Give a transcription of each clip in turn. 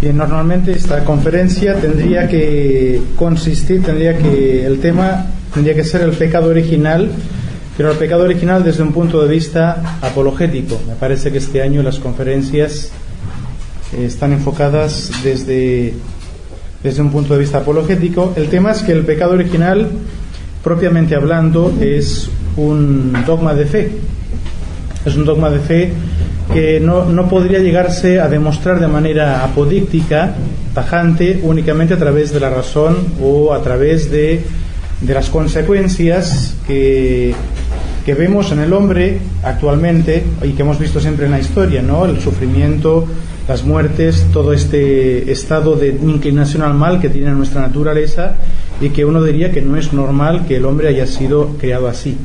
Bien, normalmente esta conferencia tendría que el tema tendría que ser el pecado original, pero el pecado original desde un punto de vista apologético. Me parece que este año las conferencias están enfocadas desde un punto de vista apologético. El tema es que el pecado original, propiamente hablando, es un dogma de fe. Es un dogma de fe que no podría llegarse a demostrar de manera apodíctica, tajante, únicamente a través de la razón o a través de las consecuencias que vemos en el hombre actualmente y que hemos visto siempre en la historia, ¿no? El sufrimiento, las muertes, todo este estado de inclinación al mal que tiene nuestra naturaleza y que uno diría que no es normal que el hombre haya sido creado así.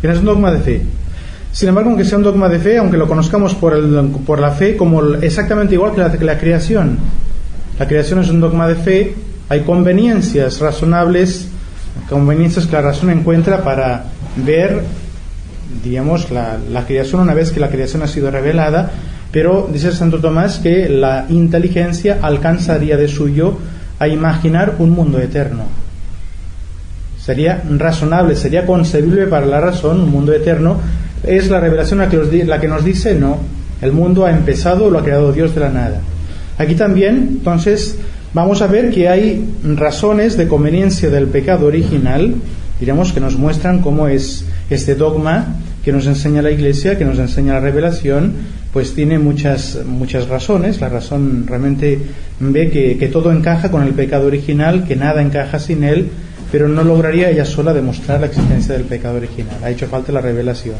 Pero es un dogma de fe. Sin embargo, aunque sea un dogma de fe, aunque lo conozcamos por la fe como exactamente igual que la creación, la creación es un dogma de fe. Hay conveniencias razonables, conveniencias que la razón encuentra para ver, digamos, la creación una vez que la creación ha sido revelada, pero dice Santo Tomás que la inteligencia alcanzaría de suyo a imaginar un mundo eterno. Sería razonable, sería concebible para la razón un mundo eterno. Es la revelación la que nos dice, no, el mundo ha empezado, lo ha creado Dios de la nada. Aquí también, entonces, vamos a ver que hay razones de conveniencia del pecado original, diremos, que nos muestran cómo es este dogma que nos enseña la Iglesia, que nos enseña la revelación, pues tiene muchas razones. La razón realmente ve que todo encaja con el pecado original, que nada encaja sin él, pero no lograría ella sola demostrar la existencia del pecado original. Ha hecho falta la revelación.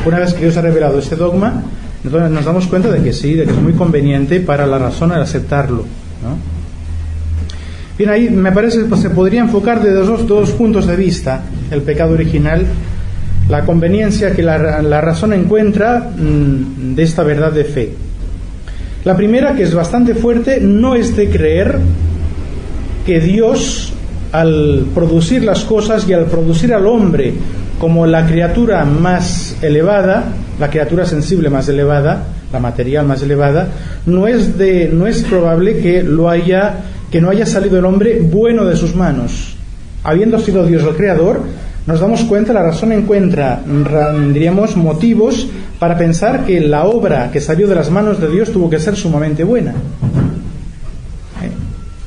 Una vez que Dios ha revelado este dogma, entonces nos damos cuenta de que sí, de que es muy conveniente para la razón el aceptarlo, ¿no? Bien, ahí me parece que se podría enfocar de dos puntos de vista el pecado original, la conveniencia que la razón encuentra de esta verdad de fe. La primera, que es bastante fuerte, no es de creer que Dios, al producir las cosas y al producir al hombre como la criatura más elevada, la criatura sensible más elevada, la material más elevada, no es probable que no haya salido el hombre bueno de sus manos. Habiendo sido Dios el creador, nos damos cuenta, la razón encuentra, diríamos, motivos para pensar que la obra que salió de las manos de Dios tuvo que ser sumamente buena.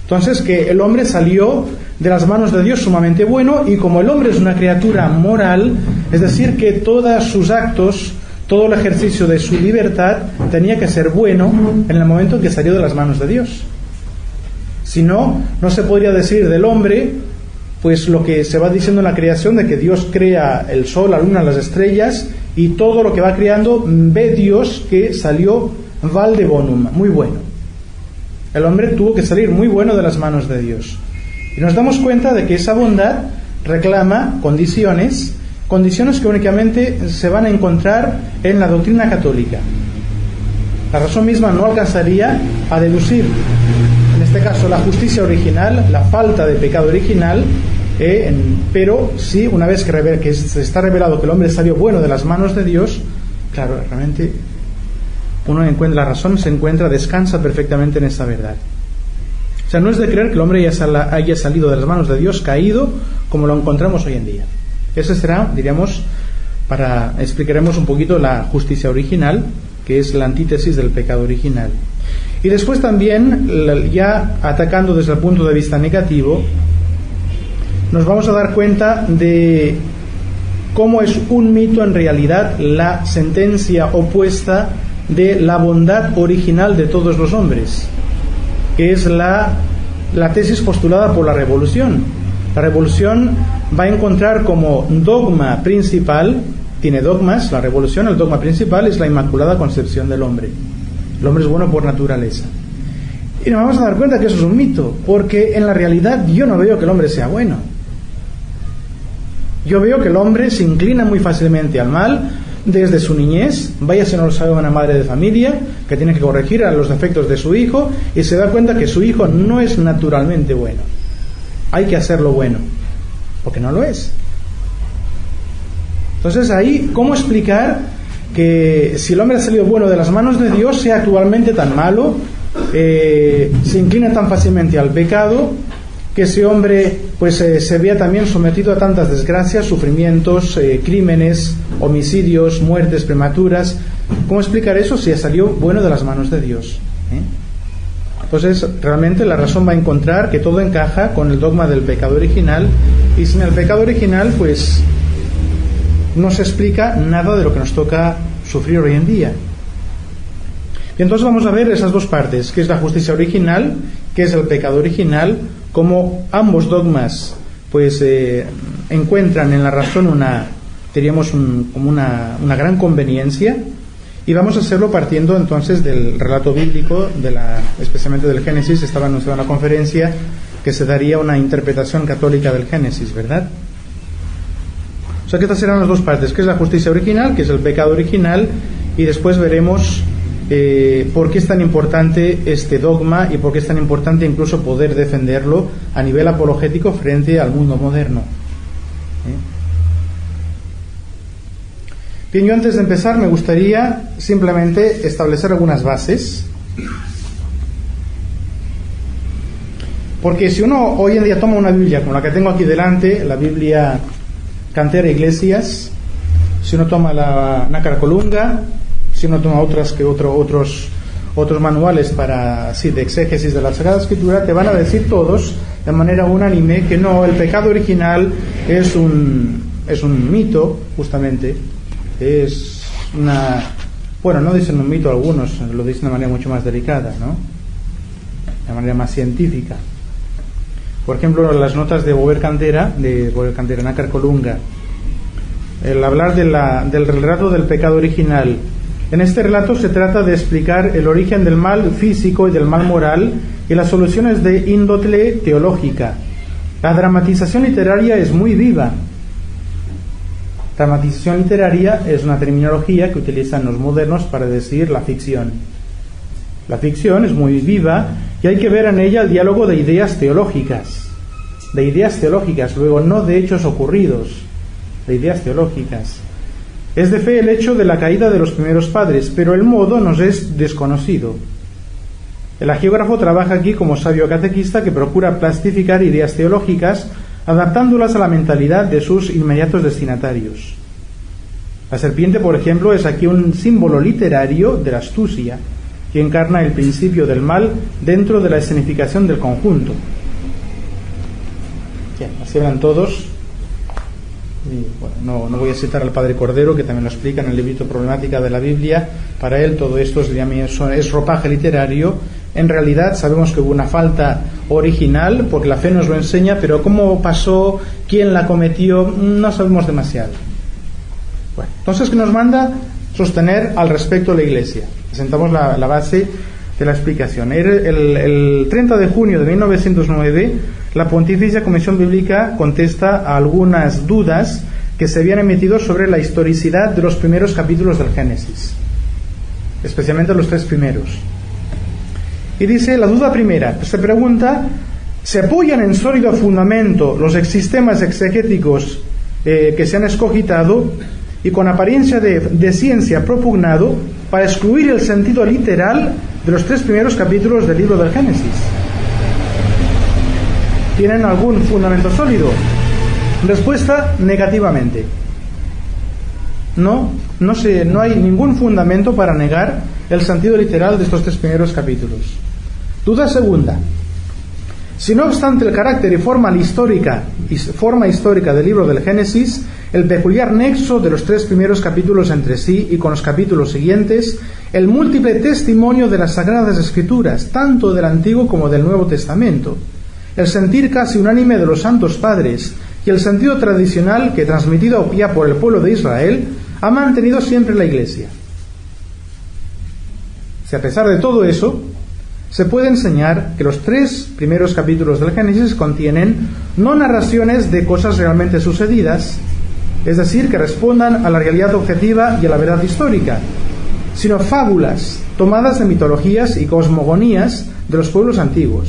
Entonces, que el hombre salió de las manos de Dios sumamente bueno, y como el hombre es una criatura moral, es decir, que todos sus actos, todo el ejercicio de su libertad tenía que ser bueno en el momento en que salió de las manos de Dios. Si no, no se podría decir del hombre pues lo que se va diciendo en la creación, de que Dios crea el sol, la luna, las estrellas, y todo lo que va creando ve Dios que salió valde bonum, muy bueno. El hombre tuvo que salir muy bueno de las manos de Dios. Y nos damos cuenta de que esa bondad reclama condiciones que únicamente se van a encontrar en la doctrina católica. La razón misma no alcanzaría a deducir, en este caso, la justicia original, la falta de pecado original, pero sí, una vez que se está revelado que el hombre salió bueno de las manos de Dios, claro, realmente uno encuentra, la razón descansa perfectamente en esa verdad. O sea, no es de creer que el hombre haya salido de las manos de Dios caído, como lo encontramos hoy en día. Ese será, diríamos, explicaremos un poquito la justicia original, que es la antítesis del pecado original. Y después también, ya atacando desde el punto de vista negativo, nos vamos a dar cuenta de cómo es un mito en realidad la sentencia opuesta de la bondad original de todos los hombres, que es la tesis postulada por la revolución. La revolución va a encontrar como dogma principal, tiene dogmas, la revolución, el dogma principal es la inmaculada concepción del hombre. El hombre es bueno por naturaleza. Y nos vamos a dar cuenta que eso es un mito, porque en la realidad yo no veo que el hombre sea bueno. Yo veo que el hombre se inclina muy fácilmente al mal desde su niñez. Vaya si no lo sabe una madre de familia que tiene que corregir a los defectos de su hijo y se da cuenta que su hijo no es naturalmente bueno. Hay que hacerlo bueno, porque no lo es. Entonces ahí, ¿cómo explicar que si el hombre ha salido bueno de las manos de Dios sea actualmente tan malo se inclina tan fácilmente al pecado, que ese hombre pues se vea también sometido a tantas desgracias, sufrimientos, crímenes, homicidios, muertes prematuras. ¿Cómo explicar eso si salió bueno de las manos de Dios? Entonces realmente la razón va a encontrar que todo encaja con el dogma del pecado original, y sin el pecado original pues no se explica nada de lo que nos toca sufrir hoy en día. Y entonces vamos a ver esas dos partes, que es la justicia original, que es el pecado original, como ambos dogmas pues encuentran en la razón como una gran conveniencia. Y vamos a hacerlo partiendo entonces del relato bíblico, especialmente del Génesis. Estaba anunciada en la conferencia que se daría una interpretación católica del Génesis, ¿verdad? O sea que estas serán las dos partes, que es la justicia original, que es el pecado original, y después veremos por qué es tan importante este dogma y por qué es tan importante incluso poder defenderlo a nivel apologético frente al mundo moderno. Bien, yo antes de empezar me gustaría simplemente establecer algunas bases, porque si uno hoy en día toma una Biblia como la que tengo aquí delante, la Biblia Cantera Iglesias, si uno toma la Nácar Colunga, si uno toma otros manuales de exégesis de la Sagrada Escritura, te van a decir todos de manera unánime que no, el pecado original es un mito, justamente. Es no dicen un mito algunos, lo dicen de manera mucho más delicada, ¿no? De manera más científica. Por ejemplo, las notas de Bover Cantera, Nácar Colunga, el hablar del relato del pecado original. En este relato se trata de explicar el origen del mal físico y del mal moral y las soluciones de índole teológica. La dramatización literaria es muy viva. Dramatización literaria es una terminología que utilizan los modernos para decir la ficción. La ficción es muy viva y hay que ver en ella el diálogo de ideas teológicas, luego no de hechos ocurridos, de ideas teológicas. Es de fe el hecho de la caída de los primeros padres, pero el modo nos es desconocido. El agiógrafo trabaja aquí como sabio catequista que procura plastificar ideas teológicas adaptándolas a la mentalidad de sus inmediatos destinatarios. La serpiente, por ejemplo, es aquí un símbolo literario de la astucia, que encarna el principio del mal dentro de la escenificación del conjunto. Bien, así hablan todos. Y, no voy a citar al padre Cordero, que también lo explica en el librito Problemática de la Biblia. Para él todo esto es ropaje literario. En realidad sabemos que hubo una falta original, porque la fe nos lo enseña, pero cómo pasó, quién la cometió, no sabemos demasiado. Bueno, entonces, ¿qué nos manda sostener al respecto la Iglesia? Presentamos la base de la explicación. El 30 de junio de 1909, la Pontificia Comisión Bíblica contesta a algunas dudas que se habían emitido sobre la historicidad de los primeros capítulos del Génesis, especialmente los 3 primeros. Y dice, la duda primera, se pregunta, ¿se apoyan en sólido fundamento los sistemas exegéticos que se han escogitado y con apariencia de ciencia propugnado para excluir el sentido literal de los 3 primeros capítulos del libro del Génesis? ¿Tienen algún fundamento sólido? Respuesta, negativamente. No hay ningún fundamento para negar el sentido literal de estos 3 primeros capítulos. Duda segunda. Si no obstante el carácter y forma histórica del libro del Génesis, el peculiar nexo de los 3 primeros capítulos entre sí y con los capítulos siguientes, el múltiple testimonio de las Sagradas Escrituras, tanto del Antiguo como del Nuevo Testamento, el sentir casi unánime de los santos padres y el sentido tradicional que, transmitido ya por el pueblo de Israel, ha mantenido siempre la Iglesia. Si a pesar de todo eso, se puede enseñar que los 3 primeros capítulos del Génesis contienen no narraciones de cosas realmente sucedidas, es decir, que respondan a la realidad objetiva y a la verdad histórica, sino fábulas tomadas de mitologías y cosmogonías de los pueblos antiguos,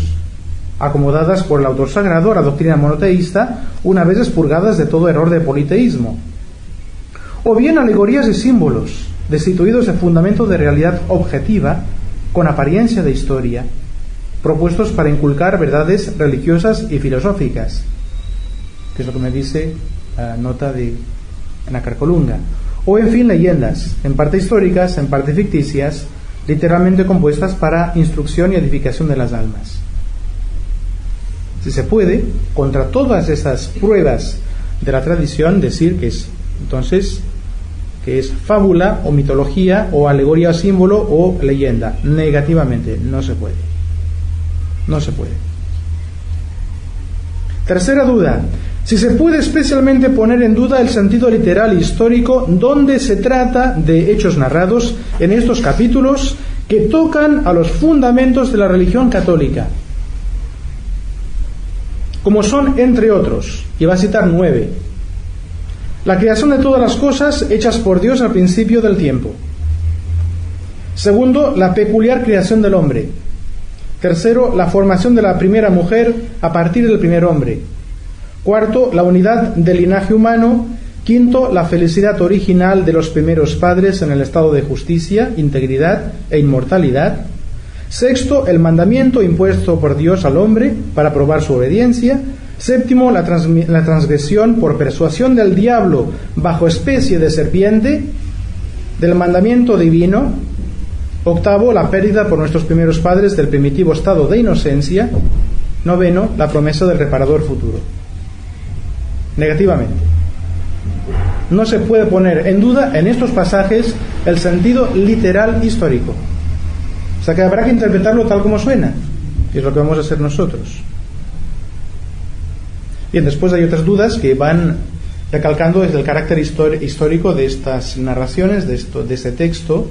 acomodadas por el autor sagrado a la doctrina monoteísta, una vez expurgadas de todo error de politeísmo, o bien alegorías y símbolos destituidos de fundamento de realidad objetiva, con apariencia de historia, propuestos para inculcar verdades religiosas y filosóficas, que es lo que me dice la nota de Nacarcolunga, o en fin leyendas, en parte históricas, en parte ficticias, literalmente compuestas para instrucción y edificación de las almas. Si se puede, contra todas esas pruebas de la tradición, decir que es entonces que es fábula o mitología o alegoría o símbolo o leyenda. Negativamente, no se puede. No se puede. Tercera duda: si se puede especialmente poner en duda el sentido literal histórico donde se trata de hechos narrados en estos capítulos que tocan a los fundamentos de la religión católica, como son, entre otros, y va a citar 9: la creación de todas las cosas hechas por Dios al principio del tiempo. Segundo, la peculiar creación del hombre. Tercero, la formación de la primera mujer a partir del primer hombre. Cuarto, la unidad del linaje humano. Quinto, la felicidad original de los primeros padres en el estado de justicia, integridad e inmortalidad. Sexto, el mandamiento impuesto por Dios al hombre para probar su obediencia. Séptimo, la transgresión por persuasión del diablo bajo especie de serpiente del mandamiento divino. Octavo, la pérdida por nuestros primeros padres del primitivo estado de inocencia. Noveno, la promesa del reparador futuro. Negativamente. No se puede poner en duda en estos pasajes el sentido literal histórico. O sea que habrá que interpretarlo tal como suena, y es lo que vamos a hacer nosotros. Bien, después hay otras dudas que van recalcando el carácter histórico de estas narraciones, de este texto.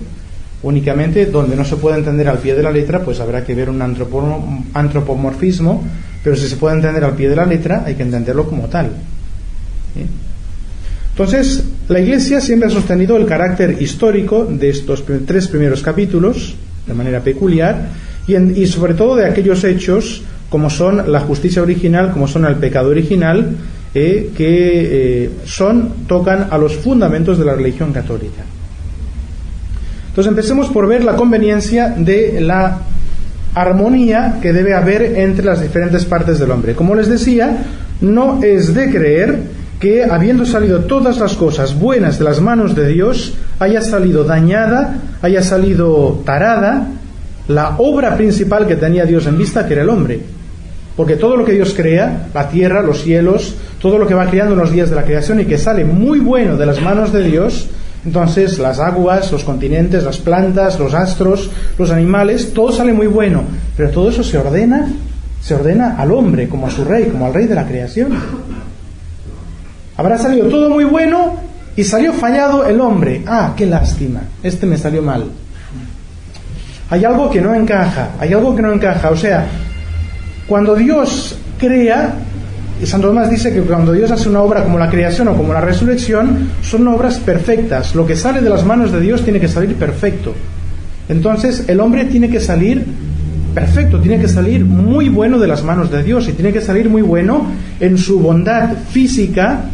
Únicamente donde no se puede entender al pie de la letra, pues habrá que ver un antropomorfismo, pero si se puede entender al pie de la letra, hay que entenderlo como tal. ¿Sí? Entonces, la Iglesia siempre ha sostenido el carácter histórico de estos 3 primeros capítulos, de manera peculiar, y sobre todo de aquellos hechos como son la justicia original, como son el pecado original, que tocan a los fundamentos de la religión católica. Entonces empecemos por ver la conveniencia de la armonía que debe haber entre las diferentes partes del hombre. Como les decía, no es de creer que habiendo salido todas las cosas buenas de las manos de Dios, haya salido dañada, haya salido tarada la obra principal que tenía Dios en vista, que era el hombre. Porque todo lo que Dios crea, la tierra, los cielos, todo lo que va creando en los días de la creación y que sale muy bueno de las manos de Dios, entonces las aguas, los continentes, las plantas, los astros, los animales, todo sale muy bueno, pero todo eso se ordena al hombre como a su rey, como al rey de la creación. Habrá salido todo muy bueno y salió fallado el hombre. Ah, qué lástima, me salió mal. Hay algo que no encaja. O sea, cuando Dios crea, y Santo Tomás dice que cuando Dios hace una obra como la creación o como la resurrección, son obras perfectas. Lo que sale de las manos de Dios tiene que salir perfecto. Entonces el hombre tiene que salir perfecto, tiene que salir muy bueno de las manos de Dios, y tiene que salir muy bueno en su bondad física,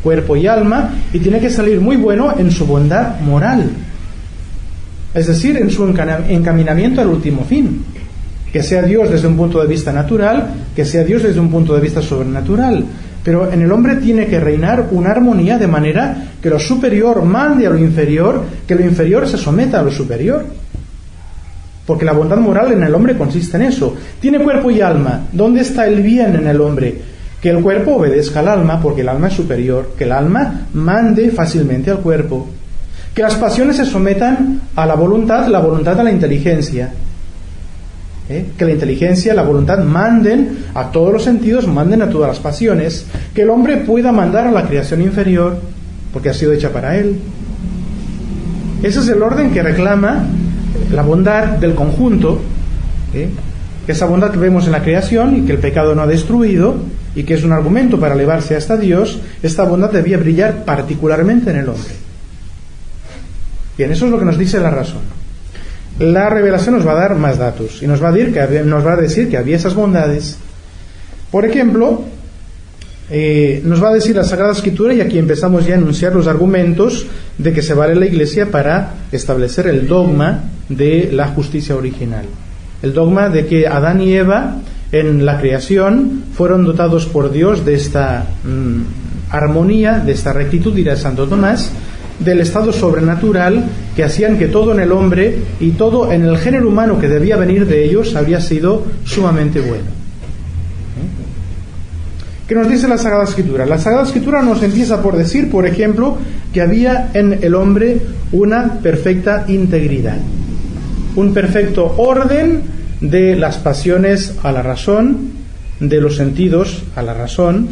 cuerpo y alma, y tiene que salir muy bueno en su bondad moral, es decir, en su encaminamiento al último fin. Que sea Dios desde un punto de vista natural, que sea Dios desde un punto de vista sobrenatural. Pero en el hombre tiene que reinar una armonía de manera que lo superior mande a lo inferior, que lo inferior se someta a lo superior. Porque la bondad moral en el hombre consiste en eso. Tiene cuerpo y alma. ¿Dónde está el bien en el hombre? Que el cuerpo obedezca al alma, porque el alma es superior. Que el alma mande fácilmente al cuerpo. Que las pasiones se sometan a la voluntad a la inteligencia. Que la inteligencia, la voluntad manden a todos los sentidos, manden a todas las pasiones, que el hombre pueda mandar a la creación inferior, porque ha sido hecha para él. Ese es el orden que reclama la bondad del conjunto, esa bondad que vemos en la creación y que el pecado no ha destruido, y que es un argumento para elevarse hasta Dios. Esta bondad debía brillar particularmente en el hombre. Bien, eso es lo que nos dice la razón. La revelación nos va a dar más datos y nos va a decir que había esas bondades. Por ejemplo, nos va a decir la Sagrada Escritura, y aquí empezamos ya a enunciar los argumentos de que se vale la Iglesia para establecer el dogma de la justicia original. El dogma de que Adán y Eva en la creación fueron dotados por Dios de esta armonía, de esta rectitud, dirá Santo Tomás, del estado sobrenatural que hacían que todo en el hombre y todo en el género humano que debía venir de ellos habría sido sumamente bueno. ¿Qué nos dice la Sagrada Escritura? La Sagrada Escritura nos empieza por decir, por ejemplo, que había en el hombre una perfecta integridad, un perfecto orden de las pasiones a la razón, de los sentidos a la razón,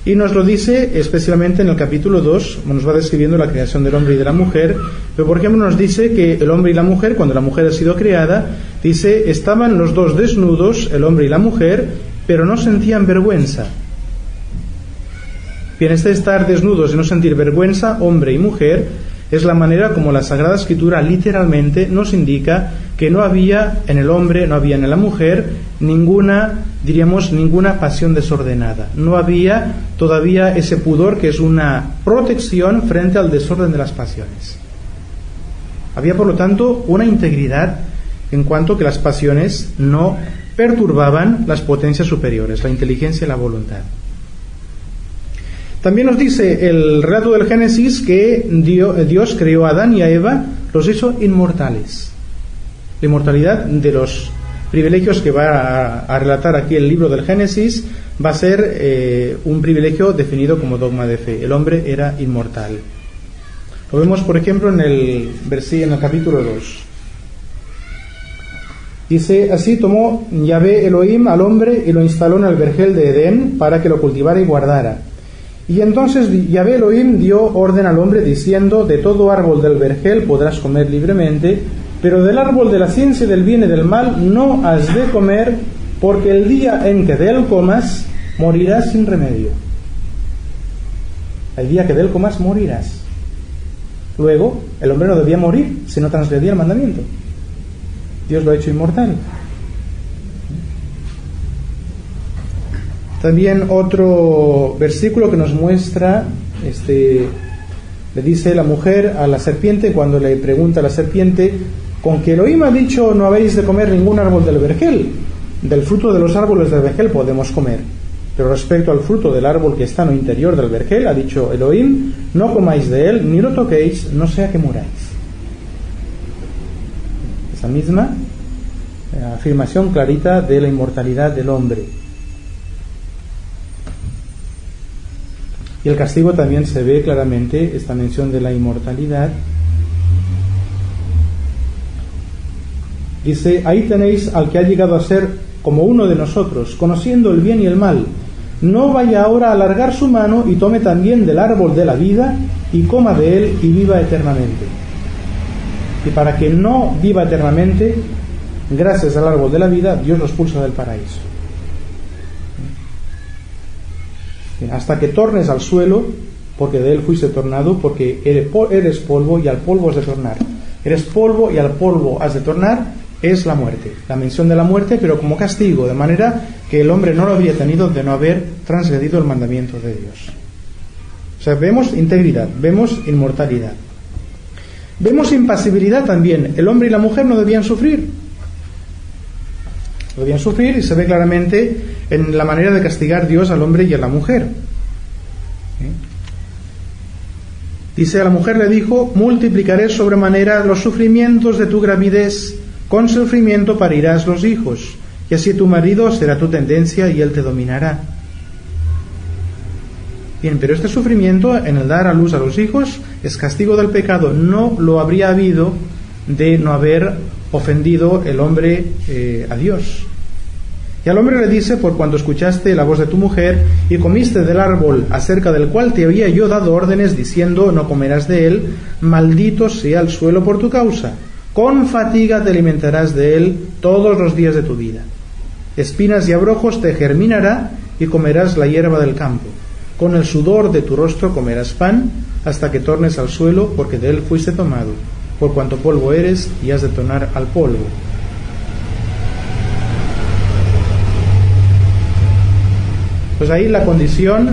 y nos lo dice especialmente en el capítulo 2, nos va describiendo la creación del hombre y de la mujer, pero por ejemplo nos dice que el hombre y la mujer, cuando la mujer ha sido creada, dice, estaban los dos desnudos, el hombre y la mujer, pero no sentían vergüenza. Bien, este estar desnudos y no sentir vergüenza, hombre y mujer, es la manera como la Sagrada Escritura literalmente nos indica que no había en el hombre, no había en la mujer ninguna pasión desordenada. No había todavía ese pudor que es una protección frente al desorden de las pasiones. Había, por lo tanto, una integridad en cuanto que las pasiones no perturbaban las potencias superiores, la inteligencia y la voluntad. También nos dice el relato del Génesis que Dios creó a Adán y a Eva, los hizo inmortales. La inmortalidad de los privilegios que va a relatar aquí el libro del Génesis va a ser un privilegio definido como dogma de fe. El hombre era inmortal. Lo vemos, por ejemplo, en el capítulo 2. Dice, así tomó Yahvé Elohim al hombre y lo instaló en el vergel de Edén para que lo cultivara y guardara. Y entonces Yahvé Elohim dio orden al hombre diciendo, de todo árbol del vergel podrás comer libremente, pero del árbol de la ciencia del bien y del mal no has de comer, porque el día en que de él comas, morirás sin remedio. El día que de él comas, morirás. Luego, el hombre no debía morir si no transgredía el mandamiento. Dios lo ha hecho inmortal. También otro versículo que nos muestra, le dice la mujer a la serpiente, cuando le pregunta a la serpiente, con que Elohim ha dicho no habéis de comer ningún árbol del vergel, del fruto de los árboles del vergel podemos comer, pero respecto al fruto del árbol que está en lo interior del vergel, ha dicho Elohim, no comáis de él, ni lo toquéis, no sea que muráis. Esa misma afirmación clarita de la inmortalidad del hombre. Y el castigo también se ve claramente, esta mención de la inmortalidad. Dice, ahí tenéis al que ha llegado a ser como uno de nosotros, conociendo el bien y el mal. No vaya ahora a alargar su mano y tome también del árbol de la vida y coma de él y viva eternamente. Y para que no viva eternamente, gracias al árbol de la vida, Dios los expulsa del paraíso. Hasta que tornes al suelo, porque de él fuiste tornado, porque eres polvo y al polvo has de tornar. Eres polvo y al polvo has de tornar, es la muerte. La mención de la muerte, pero como castigo, de manera que el hombre no lo habría tenido de no haber transgredido el mandamiento de Dios. O sea, vemos integridad, vemos inmortalidad. Vemos impasibilidad también. El hombre y la mujer no debían sufrir. No debían sufrir y se ve claramente en la manera de castigar Dios al hombre y a la mujer. Dice, a la mujer le dijo, multiplicaré sobremanera los sufrimientos de tu gravidez, con sufrimiento parirás los hijos, y así tu marido será tu tendencia y él te dominará. Bien, pero este sufrimiento en el dar a luz a los hijos es castigo del pecado. No lo habría habido de no haber ofendido el hombre a Dios. Y al hombre le dice, por cuanto escuchaste la voz de tu mujer y comiste del árbol acerca del cual te había yo dado órdenes diciendo no comerás de él, maldito sea el suelo por tu causa, con fatiga te alimentarás de él todos los días de tu vida, espinas y abrojos te germinará y comerás la hierba del campo, con el sudor de tu rostro comerás pan hasta que tornes al suelo, porque de él fuiste tomado, por cuanto polvo eres y has de tornar al polvo. Pues ahí la condición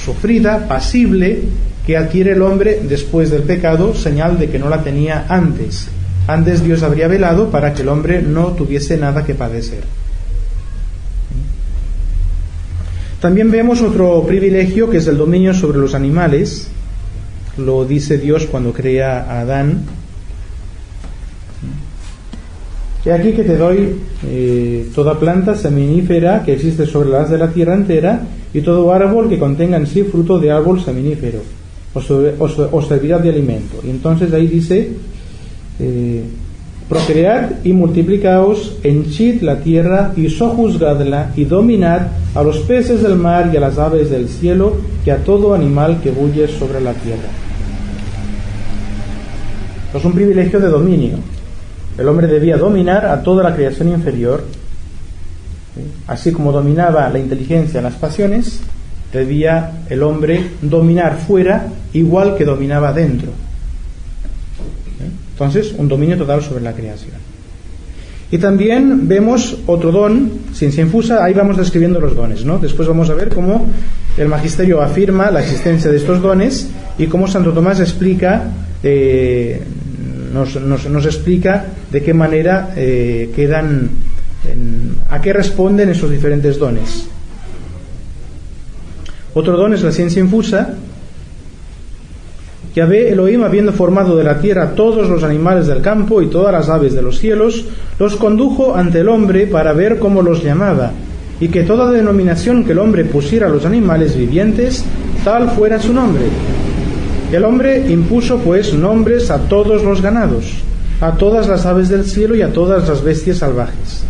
sufrida, pasible, que adquiere el hombre después del pecado, señal de que no la tenía antes. Antes Dios habría velado para que el hombre no tuviese nada que padecer. También vemos otro privilegio, que es el dominio sobre los animales. Lo dice Dios cuando crea a Adán. Y aquí que te doy toda planta seminífera que existe sobre la haz de la tierra entera, y todo árbol que contenga en sí fruto de árbol seminífero, os servirá de alimento. Y entonces ahí dice, procread y multiplicaos, henchid la tierra y sojuzgadla, y dominad a los peces del mar y a las aves del cielo, y a todo animal que bulle sobre la tierra. Es un privilegio de dominio. El hombre debía dominar a toda la creación inferior, así como dominaba la inteligencia, las pasiones, debía el hombre dominar fuera igual que dominaba dentro. Entonces, un dominio total sobre la creación. Y también vemos otro don, ciencia infusa. Ahí vamos describiendo los dones, ¿no? Después vamos a ver cómo el magisterio afirma la existencia de estos dones y cómo Santo Tomás explica, nos explica de qué manera quedan, a qué responden esos diferentes dones. Otro don es la ciencia infusa. Yahvé Elohim, habiendo formado de la tierra todos los animales del campo y todas las aves de los cielos, los condujo ante el hombre para ver cómo los llamaba, y que toda denominación que el hombre pusiera a los animales vivientes, tal fuera su nombre. El hombre impuso pues nombres a todos los ganados, a todas las aves del cielo y a todas las bestias salvajes.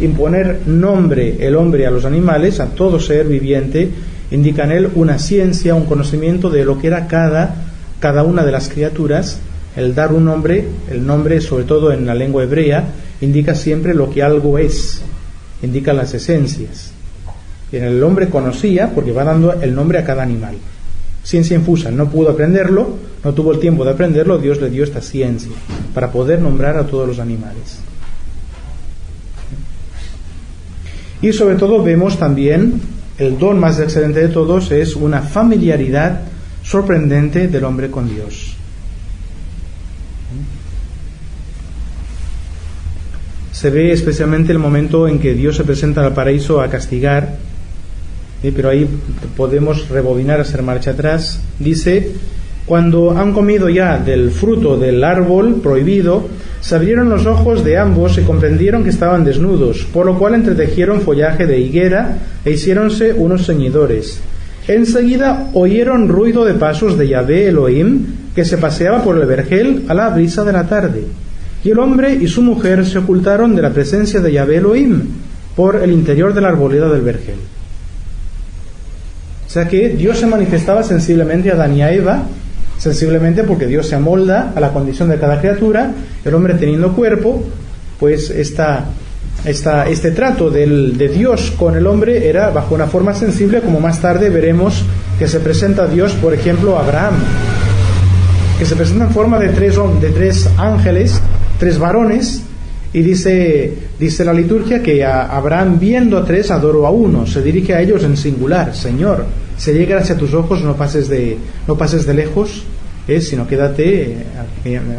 Imponer nombre el hombre a los animales, a todo ser viviente, indica en él una ciencia, un conocimiento de lo que era cada una de las criaturas. El dar un nombre, el nombre sobre todo en la lengua hebrea, indica siempre lo que algo es, indica las esencias. Y el hombre conocía porque va dando el nombre a cada animal. Ciencia infusa, no pudo aprenderlo, no tuvo el tiempo de aprenderlo, Dios le dio esta ciencia para poder nombrar a todos los animales. Y sobre todo vemos también el don más excelente de todos, es una familiaridad sorprendente del hombre con Dios. Se ve especialmente el momento en que Dios se presenta al paraíso a castigar, pero ahí podemos rebobinar, hacer marcha atrás. Dice: cuando han comido ya del fruto del árbol prohibido, se abrieron los ojos de ambos y comprendieron que estaban desnudos, por lo cual entretejieron follaje de higuera e hiciéronse unos ceñidores. Enseguida oyeron ruido de pasos de Yahvé Elohim, que se paseaba por el vergel a la brisa de la tarde. Y el hombre y su mujer se ocultaron de la presencia de Yahvé Elohim por el interior de la arboleda del vergel. O sea que Dios se manifestaba sensiblemente a Adán y a Eva, sensiblemente porque Dios se amolda a la condición de cada criatura. El hombre teniendo cuerpo, pues este trato de Dios con el hombre era bajo una forma sensible, como más tarde veremos que se presenta Dios, por ejemplo, a Abraham, que se presenta en forma de tres ángeles, tres varones, y dice la liturgia que a Abraham, viendo a tres, adoró a uno. Se dirige a ellos en singular: Señor, si llega hacia tus ojos, no pases de lejos, sino quédate,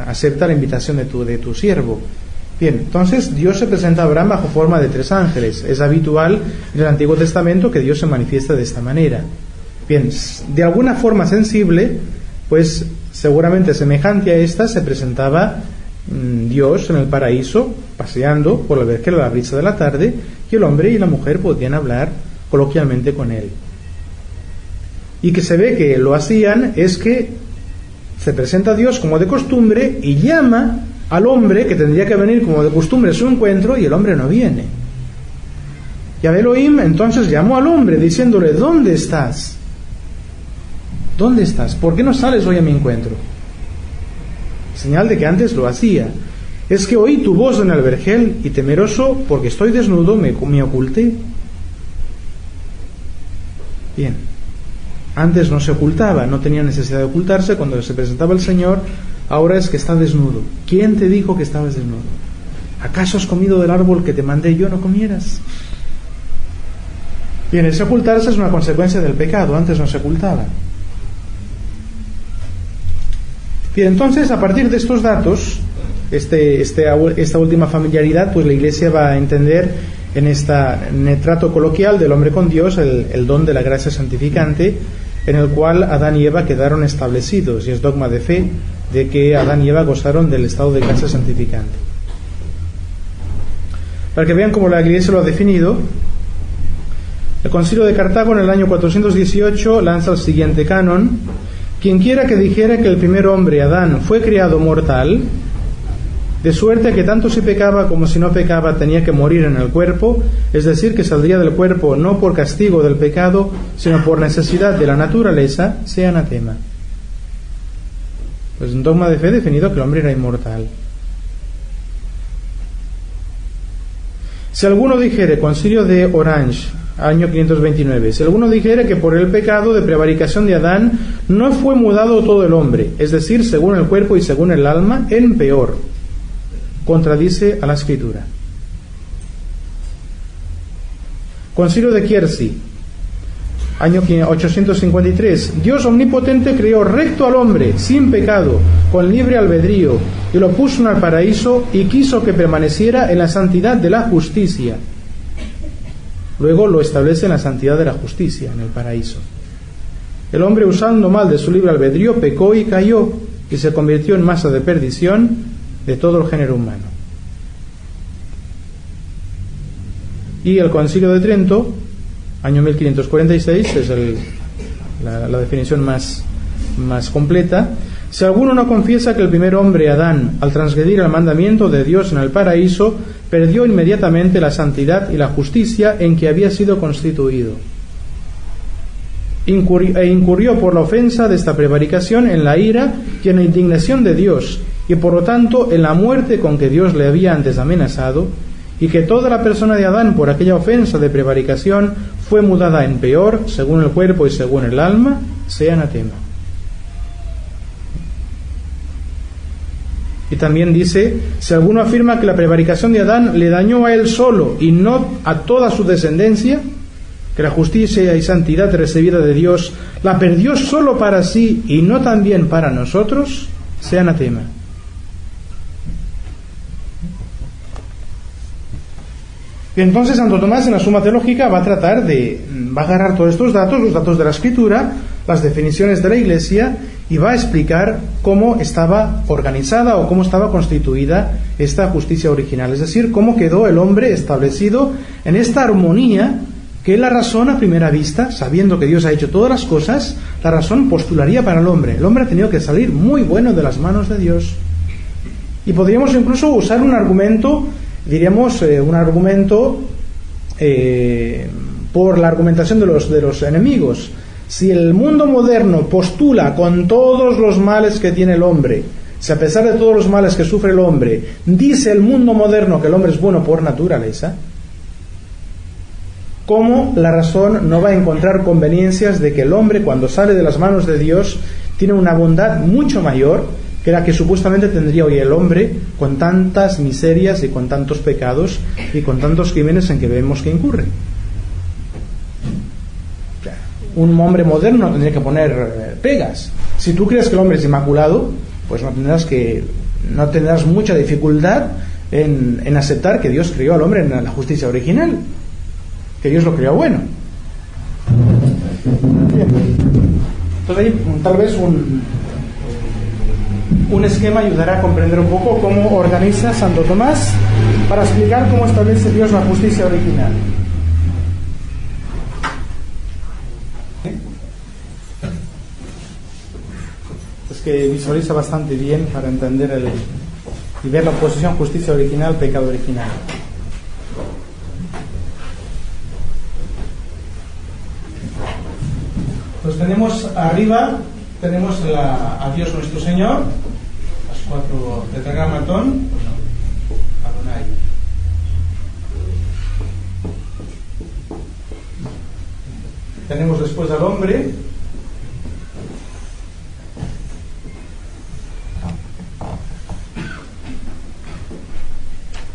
acepta la invitación de tu siervo. Bien, entonces Dios se presenta a Abraham bajo forma de tres ángeles. Es habitual en el Antiguo Testamento que Dios se manifiesta de esta manera. Bien, de alguna forma sensible, pues seguramente semejante a esta, se presentaba Dios en el paraíso, paseando por el vergel a la brisa de la tarde, y el hombre y la mujer podían hablar coloquialmente con él. Y que se ve que lo hacían es que se presenta Dios como de costumbre y llama al hombre, que tendría que venir como de costumbre a su encuentro, y el hombre no viene. Yahvé Elohim entonces llamó al hombre diciéndole: ¿dónde estás? ¿Dónde estás? ¿Por qué no sales hoy a mi encuentro? Señal de que antes lo hacía. Es que oí tu voz en el vergel y temeroso porque estoy desnudo me oculté. Bien, antes no se ocultaba, no tenía necesidad de ocultarse. Cuando se presentaba el Señor, ahora es que está desnudo. ¿Quién te dijo que estabas desnudo? ¿Acaso has comido del árbol que te mandé yo no comieras? Bien, ese ocultarse es una consecuencia del pecado. Antes no se ocultaba. Bien, entonces, a partir de estos datos, esta última familiaridad, pues la Iglesia va a entender en el trato coloquial del hombre con Dios el don de la gracia santificante, en el cual Adán y Eva quedaron establecidos, y es dogma de fe de que Adán y Eva gozaron del estado de gracia santificante. Para que vean cómo la Iglesia lo ha definido, el Concilio de Cartago en el año 418 lanza el siguiente canon: quien quiera que dijera que el primer hombre, Adán, fue criado mortal, de suerte que tanto si pecaba como si no pecaba tenía que morir en el cuerpo, es decir, que saldría del cuerpo no por castigo del pecado, sino por necesidad de la naturaleza, sea anatema. Pues un dogma de fe definido que el hombre era inmortal. Si alguno dijere, Concilio de Orange, año 529, si alguno dijere que por el pecado de prevaricación de Adán no fue mudado todo el hombre, es decir, según el cuerpo y según el alma, en peor, contradice a la Escritura. Concilio de Kiersey, año 853, Dios omnipotente creó recto al hombre, sin pecado, con libre albedrío, y lo puso en el paraíso y quiso que permaneciera en la santidad de la justicia. Luego lo establece en la santidad de la justicia, en el paraíso. El hombre, usando mal de su libre albedrío, pecó y cayó, y se convirtió en masa de perdición de todo el género humano. Y el Concilio de Trento, año 1546, es la definición más completa. Si alguno no confiesa que el primer hombre, Adán, al transgredir el mandamiento de Dios en el paraíso, perdió inmediatamente la santidad y la justicia en que había sido constituido, incurrió por la ofensa de esta prevaricación en la ira y en la indignación de Dios, y por lo tanto en la muerte con que Dios le había antes amenazado, y que toda la persona de Adán por aquella ofensa de prevaricación fue mudada en peor, según el cuerpo y según el alma, sea anatema. Y también dice, si alguno afirma que la prevaricación de Adán le dañó a él solo y no a toda su descendencia, que la justicia y santidad recibida de Dios la perdió solo para sí y no también para nosotros, sea anatema. Y entonces Santo Tomás en la Suma Teológica va a agarrar todos estos datos, los datos de la Escritura, las definiciones de la Iglesia, y va a explicar cómo estaba organizada o cómo estaba constituida esta justicia original, es decir, cómo quedó el hombre establecido en esta armonía que la razón a primera vista, sabiendo que Dios ha hecho todas las cosas, la razón postularía para el hombre. El hombre ha tenido que salir muy bueno de las manos de Dios. Y podríamos incluso usar un argumento, por la argumentación de los enemigos. Si el mundo moderno postula con todos los males que tiene el hombre, si a pesar de todos los males que sufre el hombre, dice el mundo moderno que el hombre es bueno por naturaleza, ¿cómo la razón no va a encontrar conveniencias de que el hombre, cuando sale de las manos de Dios, tiene una bondad mucho mayor que la que supuestamente tendría hoy el hombre, con tantas miserias y con tantos pecados y con tantos crímenes en que vemos que incurre? Un hombre moderno tendría que poner pegas. Si tú crees que el hombre es inmaculado, pues no tendrás mucha dificultad en aceptar que Dios creó al hombre en la justicia original, que Dios lo creó bueno. Bien. Entonces, tal vez un esquema ayudará a comprender un poco cómo organiza Santo Tomás para explicar cómo establece Dios la justicia original. Es que visualiza bastante bien para entender y ver la oposición justicia original, pecado original. Pues tenemos arriba, tenemos a Dios nuestro Señor, las cuatro tetragramatón, Adonai. Tenemos después al hombre,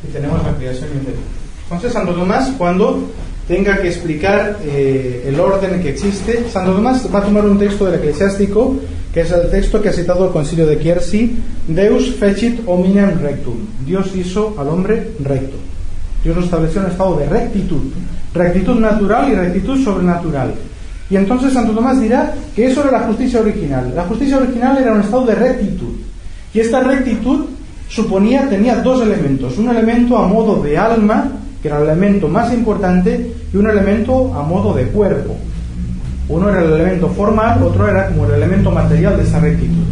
y tenemos la creación interior. Entonces Santo Tomás, cuando tenga que explicar el orden que existe, Santo Tomás va a tomar un texto del Eclesiástico que que es el texto que ha citado el Concilio de Kiersey: Deus fecit hominem rectum. Dios hizo al hombre recto. Dios lo estableció en un estado de rectitud natural y rectitud sobrenatural. Y entonces Santo Tomás dirá que eso era la justicia original. La justicia original era un estado de rectitud. Y esta rectitud tenía dos elementos: un elemento a modo de alma, que era el elemento más importante, y un elemento a modo de cuerpo. Uno era el elemento formal, otro era como el elemento material de esta rectitud.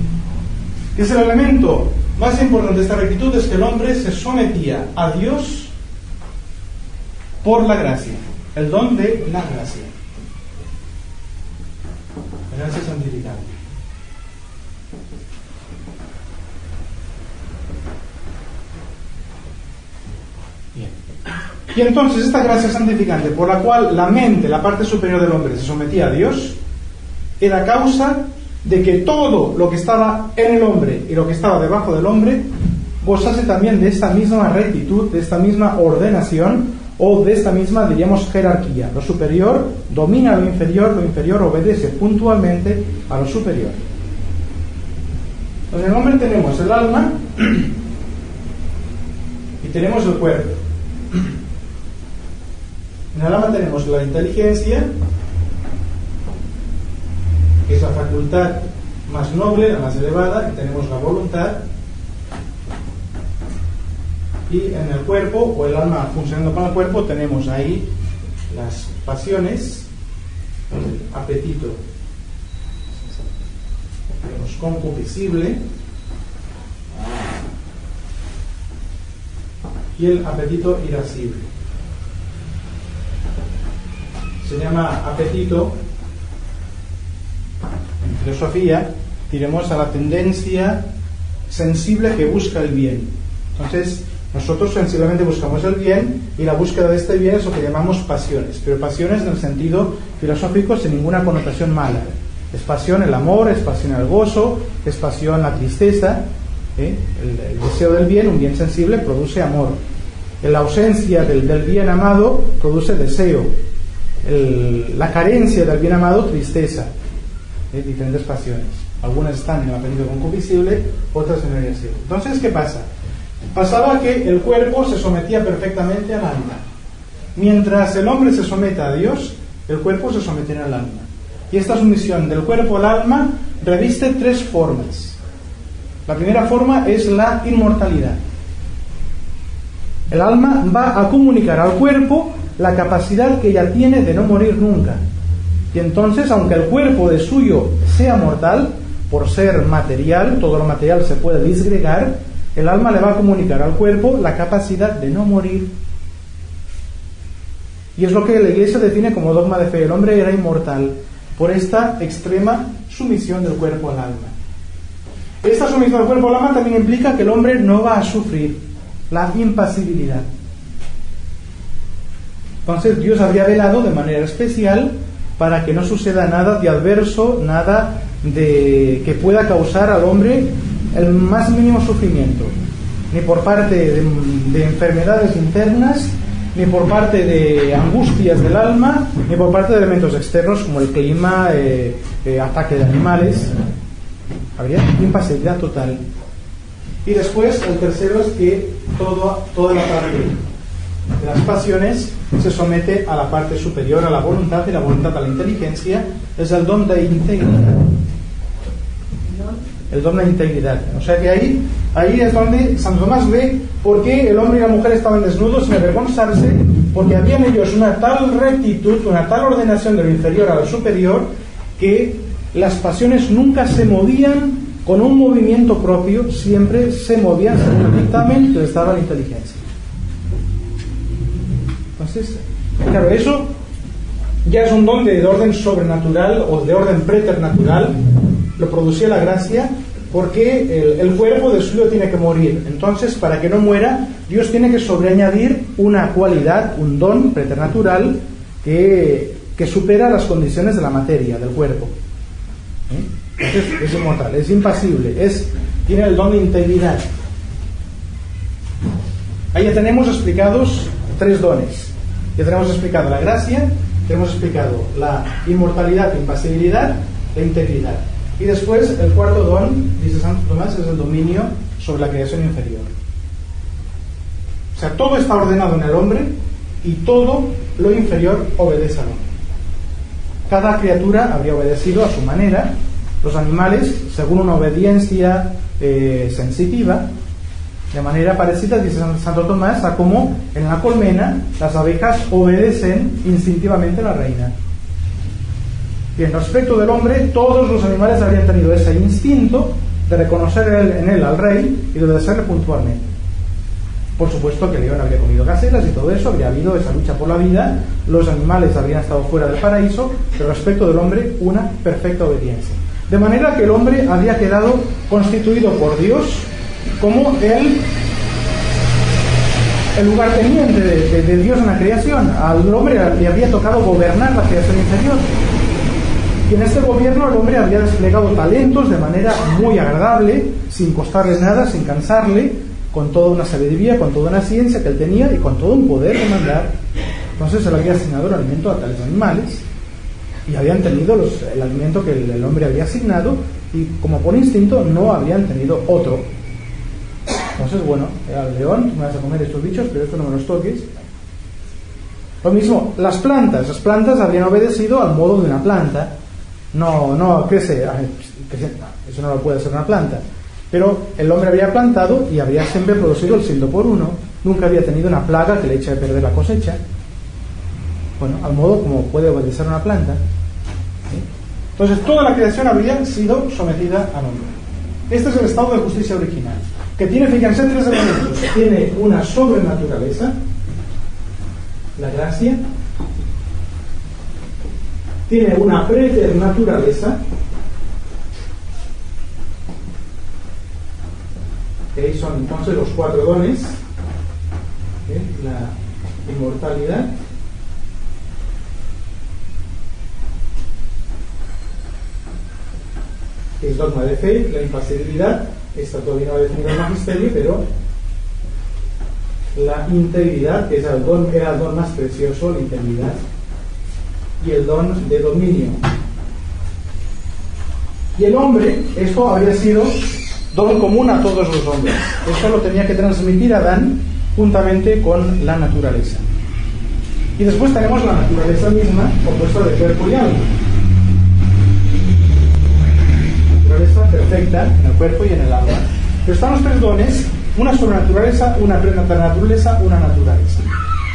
¿Qué es el elemento más importante de esta rectitud? Es que el hombre se sometía a Dios por la gracia, el don de la gracia. La gracia santificante. Bien. Y entonces esta gracia santificante por la cual la mente, la parte superior del hombre, se sometía a Dios, era causa de que todo lo que estaba en el hombre y lo que estaba debajo del hombre gozase también de esta misma rectitud, de esta misma ordenación, o de esta misma, diríamos, jerarquía. Lo superior domina lo inferior obedece puntualmente a lo superior. Entonces en el hombre tenemos el alma y tenemos el cuerpo. En el alma tenemos la inteligencia, que es la facultad más noble, la más elevada, y tenemos la voluntad. Y en el cuerpo, o el alma funcionando con el cuerpo, tenemos ahí las pasiones, el apetito, tenemos concupiscible y el apetito irascible. Se llama apetito en filosofía, diremos, a la tendencia sensible que busca el bien. Entonces nosotros sensiblemente buscamos el bien, y la búsqueda de este bien es lo que llamamos pasiones, pero pasiones en el sentido filosófico sin ninguna connotación mala. Es pasión el amor, es pasión el gozo, es pasión la tristeza. El deseo del bien, un bien sensible, produce amor. La ausencia del bien amado produce deseo. La carencia del bien amado, tristeza. Diferentes pasiones. Algunas están en el apetito concupiscible, otras en el deseo. Entonces, ¿qué pasa? Pasaba que el cuerpo se sometía perfectamente al alma. Mientras el hombre se somete a Dios, el cuerpo se someterá al alma. Y esta sumisión del cuerpo al alma reviste tres formas. La primera forma es la inmortalidad. El alma va a comunicar al cuerpo la capacidad que ella tiene de no morir nunca. Y entonces, aunque el cuerpo de suyo sea mortal, por ser material, todo lo material se puede disgregar, el alma le va a comunicar al cuerpo la capacidad de no morir. Y es lo que la Iglesia define como dogma de fe. El hombre era inmortal por esta extrema sumisión del cuerpo al alma. Esta sumisión del cuerpo al alma también implica que el hombre no va a sufrir la impasibilidad. Entonces Dios habría velado de manera especial para que no suceda nada de adverso, nada de que pueda causar al hombre el más mínimo sufrimiento, ni por parte de enfermedades internas, ni por parte de angustias del alma, ni por parte de elementos externos como el clima, ataque de animales. Habría impasibilidad total. Y después el tercero es que toda la parte de las pasiones se somete a la parte superior, a la voluntad, y la voluntad a la inteligencia. Es el don de integridad. El don de integridad. O sea que ahí es donde Santo Tomás ve por qué el hombre y la mujer estaban desnudos sin avergonzarse, porque había en ellos una tal rectitud, una tal ordenación de lo inferior a lo superior, que las pasiones nunca se movían con un movimiento propio, siempre se movían según el dictamen que les daba la inteligencia. Entonces, claro, eso ya es un don de orden sobrenatural o de orden preternatural. Lo producía la gracia, porque el cuerpo de suyo tiene que morir. Entonces, para que no muera, Dios tiene que sobreañadir una cualidad, un don preternatural que supera las condiciones de la materia, del cuerpo. Entonces, es inmortal, es impasible, tiene el don de integridad. Ahí ya tenemos explicados tres dones. Ya tenemos explicado la gracia, tenemos explicado la inmortalidad, impasibilidad, la integridad. Y después, el cuarto don, dice Santo Tomás, es el dominio sobre la creación inferior. O sea, todo está ordenado en el hombre y todo lo inferior obedece al hombre. Cada criatura habría obedecido a su manera. Los animales, según una obediencia sensitiva, de manera parecida, dice Santo Tomás, a como en la colmena las abejas obedecen instintivamente a la reina. Bien, respecto del hombre, todos los animales habrían tenido ese instinto de reconocer en él al rey y de obedecerle puntualmente. Por supuesto que el león habría comido gacelas y todo eso, habría habido esa lucha por la vida, los animales habrían estado fuera del paraíso, pero respecto del hombre, una perfecta obediencia. De manera que el hombre habría quedado constituido por Dios como el lugarteniente de Dios en la creación. Al hombre le había tocado gobernar la creación inferior. Y en este gobierno el hombre había desplegado talentos de manera muy agradable, sin costarle nada, sin cansarle, con toda una sabiduría, con toda una ciencia que él tenía y con todo un poder de mandar. Entonces él había asignado el alimento a tales animales y habían tenido el alimento que el hombre había asignado, y como por instinto no habrían tenido otro. Entonces, bueno, al león, me vas a comer estos bichos, pero esto no me los toques. Lo mismo, las plantas habrían obedecido al modo de una planta. No crece, eso no lo puede hacer una planta. Pero el hombre habría plantado y habría siempre producido el 100%. Nunca había tenido una plaga que le eche a perder la cosecha. Bueno, al modo como puede obedecer una planta. ¿Sí? Entonces, toda la creación habría sido sometida al hombre. Este es el estado de justicia original, que tiene, fíjense, 3 elementos. Tiene una sobrenaturaleza, la gracia. Tiene una preternaturaleza, que son entonces los 4 dones, la inmortalidad, que es dogma de fe, la impasibilidad, esta todavía no ha definido el magisterio, pero la integridad, que era el don más precioso, la integridad, y el don de dominio. Y el hombre, esto habría sido don común a todos los hombres. Esto lo tenía que transmitir Adán juntamente con la naturaleza. Y después tenemos la naturaleza misma, compuesta de cuerpo y alma. Naturaleza perfecta en el cuerpo y en el alma. Pero están los 3 dones, una sobrenaturaleza, una preternaturaleza, una naturaleza.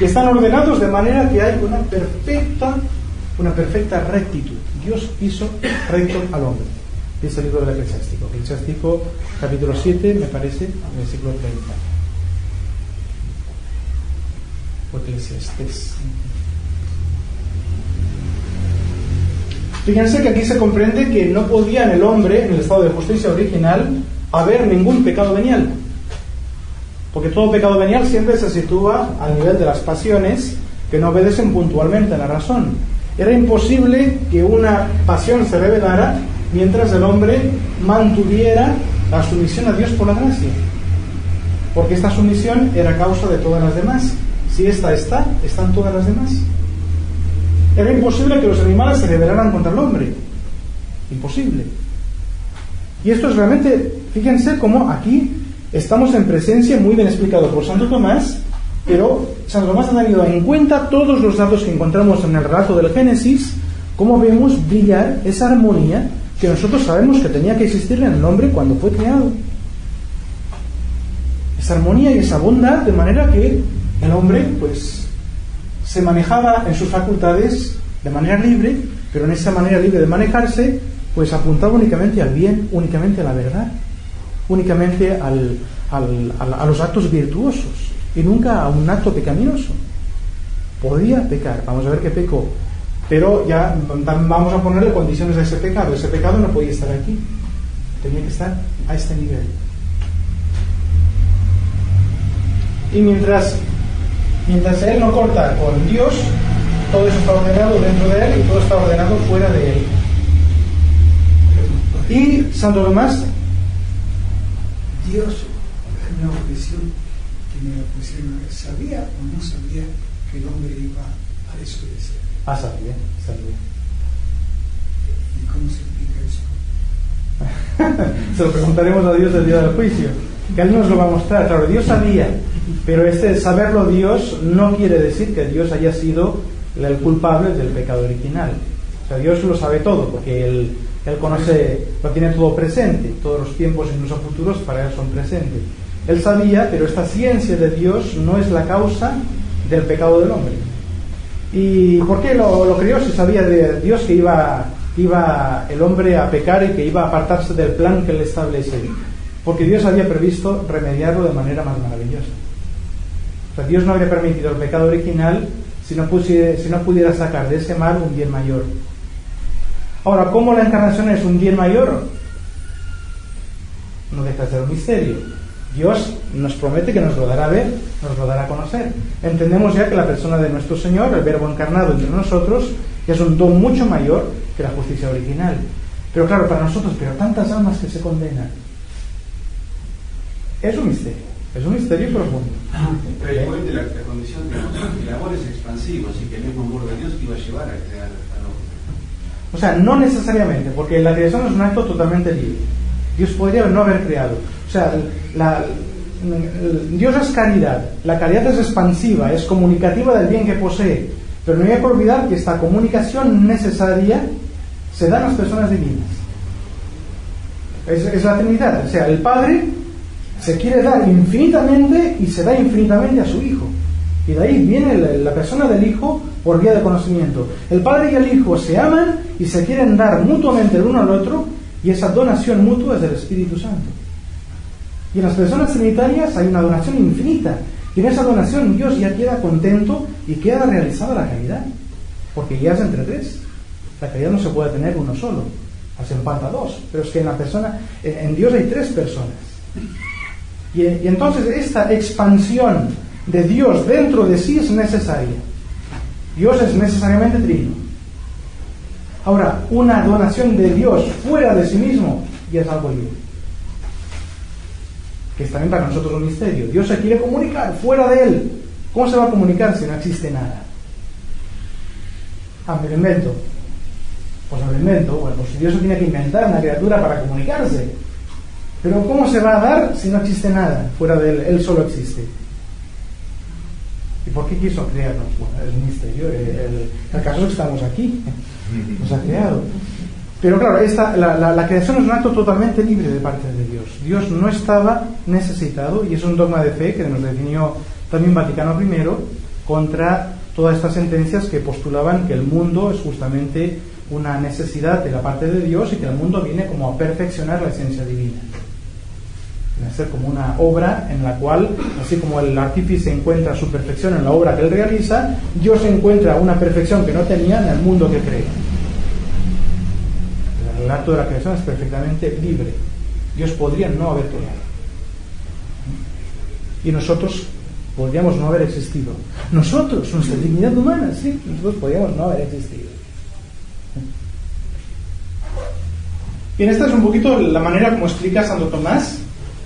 Y están ordenados de manera que hay una perfecta rectitud. Dios hizo recto al hombre. Dice el libro del Eclesiástico. Eclesiástico, capítulo 7, me parece, versículo 30. O Eclesiastés. Fíjense que aquí se comprende que no podía en el hombre, en el estado de justicia original, haber ningún pecado venial. Porque todo pecado venial siempre se sitúa al nivel de las pasiones que no obedecen puntualmente a la razón. Era imposible que una pasión se revelara mientras el hombre mantuviera la sumisión a Dios por la gracia. Porque esta sumisión era causa de todas las demás. Si esta está, están todas las demás. Era imposible que los animales se rebelaran contra el hombre. Imposible. Y esto es realmente, fíjense cómo aquí estamos en presencia, muy bien explicado por Santo Tomás, pero Santo Tomás ha tenido en cuenta todos los datos que encontramos en el relato del Génesis, cómo vemos brillar esa armonía que nosotros sabemos que tenía que existir en el hombre cuando fue creado. Esa armonía y esa bondad, de manera que el hombre, pues, se manejaba en sus facultades de manera libre, pero en esa manera libre de manejarse, pues apuntaba únicamente al bien, únicamente a la verdad, únicamente a los actos virtuosos y nunca a un acto pecaminoso. Podía pecar, vamos a ver qué pecó, pero ya vamos a ponerle condiciones a ese pecado. Ese pecado no podía estar aquí, tenía que estar a este nivel. Y mientras él no corta con Dios, todo eso está ordenado dentro de él y todo está ordenado fuera de él. Y Santo Tomás, Dios, en una objeción que me pusieron, ¿sabía o no sabía que el hombre iba a desobedecer? sabía. ¿Y cómo se explica eso? Se lo preguntaremos a Dios el día del juicio, que Él nos lo va a mostrar. Claro, Dios sabía, pero saberlo Dios no quiere decir que Dios haya sido el culpable del pecado original. O sea, Dios lo sabe todo, porque Él conoce, lo tiene todo presente, todos los tiempos, incluso futuros, para Él son presentes. Él sabía, pero esta ciencia de Dios no es la causa del pecado del hombre. ¿Y por qué lo creó si sabía de Dios que iba el hombre a pecar y que iba a apartarse del plan que Él establece? Porque Dios había previsto remediarlo de manera más maravillosa. O sea, Dios no habría permitido el pecado original si no pudiera sacar de ese mal un bien mayor. Ahora, ¿cómo la encarnación es un bien mayor? No deja de ser un misterio. Dios nos promete que nos lo dará a ver, nos lo dará a conocer. Entendemos ya que la persona de nuestro Señor, el Verbo encarnado entre nosotros, es un don mucho mayor que la justicia original. Pero claro, para nosotros, pero tantas almas que se condenan. Es un misterio profundo. Pero igualmente la condición de el amor es expansivo, así que el mismo amor de Dios iba a llevar a crear al hombre. O sea, no necesariamente, porque la creación es un acto totalmente libre. Dios podría no haber creado. O sea, Dios es caridad. La caridad es expansiva, es comunicativa del bien que posee. Pero no hay que olvidar que esta comunicación necesaria se da en las personas divinas. Es la Trinidad. O sea, el Padre se quiere dar infinitamente y se da infinitamente a su Hijo. Y de ahí viene la persona del Hijo por vía de conocimiento. El Padre y el Hijo se aman y se quieren dar mutuamente el uno al otro, y esa donación mutua es del Espíritu Santo. Y en las personas trinitarias hay una donación infinita, y en esa donación Dios ya queda contento y queda realizada la caridad, porque ya es entre tres. La caridad no se puede tener uno solo, hacen falta dos, pero es que en Dios hay tres personas. Y entonces esta expansión de Dios dentro de sí es necesaria. Dios es necesariamente trino. Ahora, una donación de Dios fuera de sí mismo ya es algo libre, que es también para nosotros un misterio. Dios se quiere comunicar fuera de Él. ¿Cómo se va a comunicar si no existe nada? Me lo invento. Pues me lo invento. Bueno, pues Dios se tiene que inventar una criatura para comunicarse. Pero ¿cómo se va a dar si no existe nada fuera de Él? Él solo existe. ¿Y por qué quiso crearnos? Bueno, es un misterio. El caso es que estamos aquí. Nos ha creado. Pero claro, la creación es un acto totalmente libre de parte de Dios. Dios no estaba necesitado, y es un dogma de fe que nos definió también Vaticano I contra todas estas sentencias que postulaban que el mundo es justamente una necesidad de la parte de Dios y que el mundo viene como a perfeccionar la esencia divina. Viene a ser como una obra en la cual, así como el artífice encuentra su perfección en la obra que él realiza, Dios encuentra una perfección que no tenía en el mundo que crea. El acto de la creación es perfectamente libre. Dios podría no haber creado. Y nosotros podríamos no haber existido. Nosotros, nuestra dignidad humana, sí, nosotros podríamos no haber existido. Bien, esta es un poquito la manera como explica Santo Tomás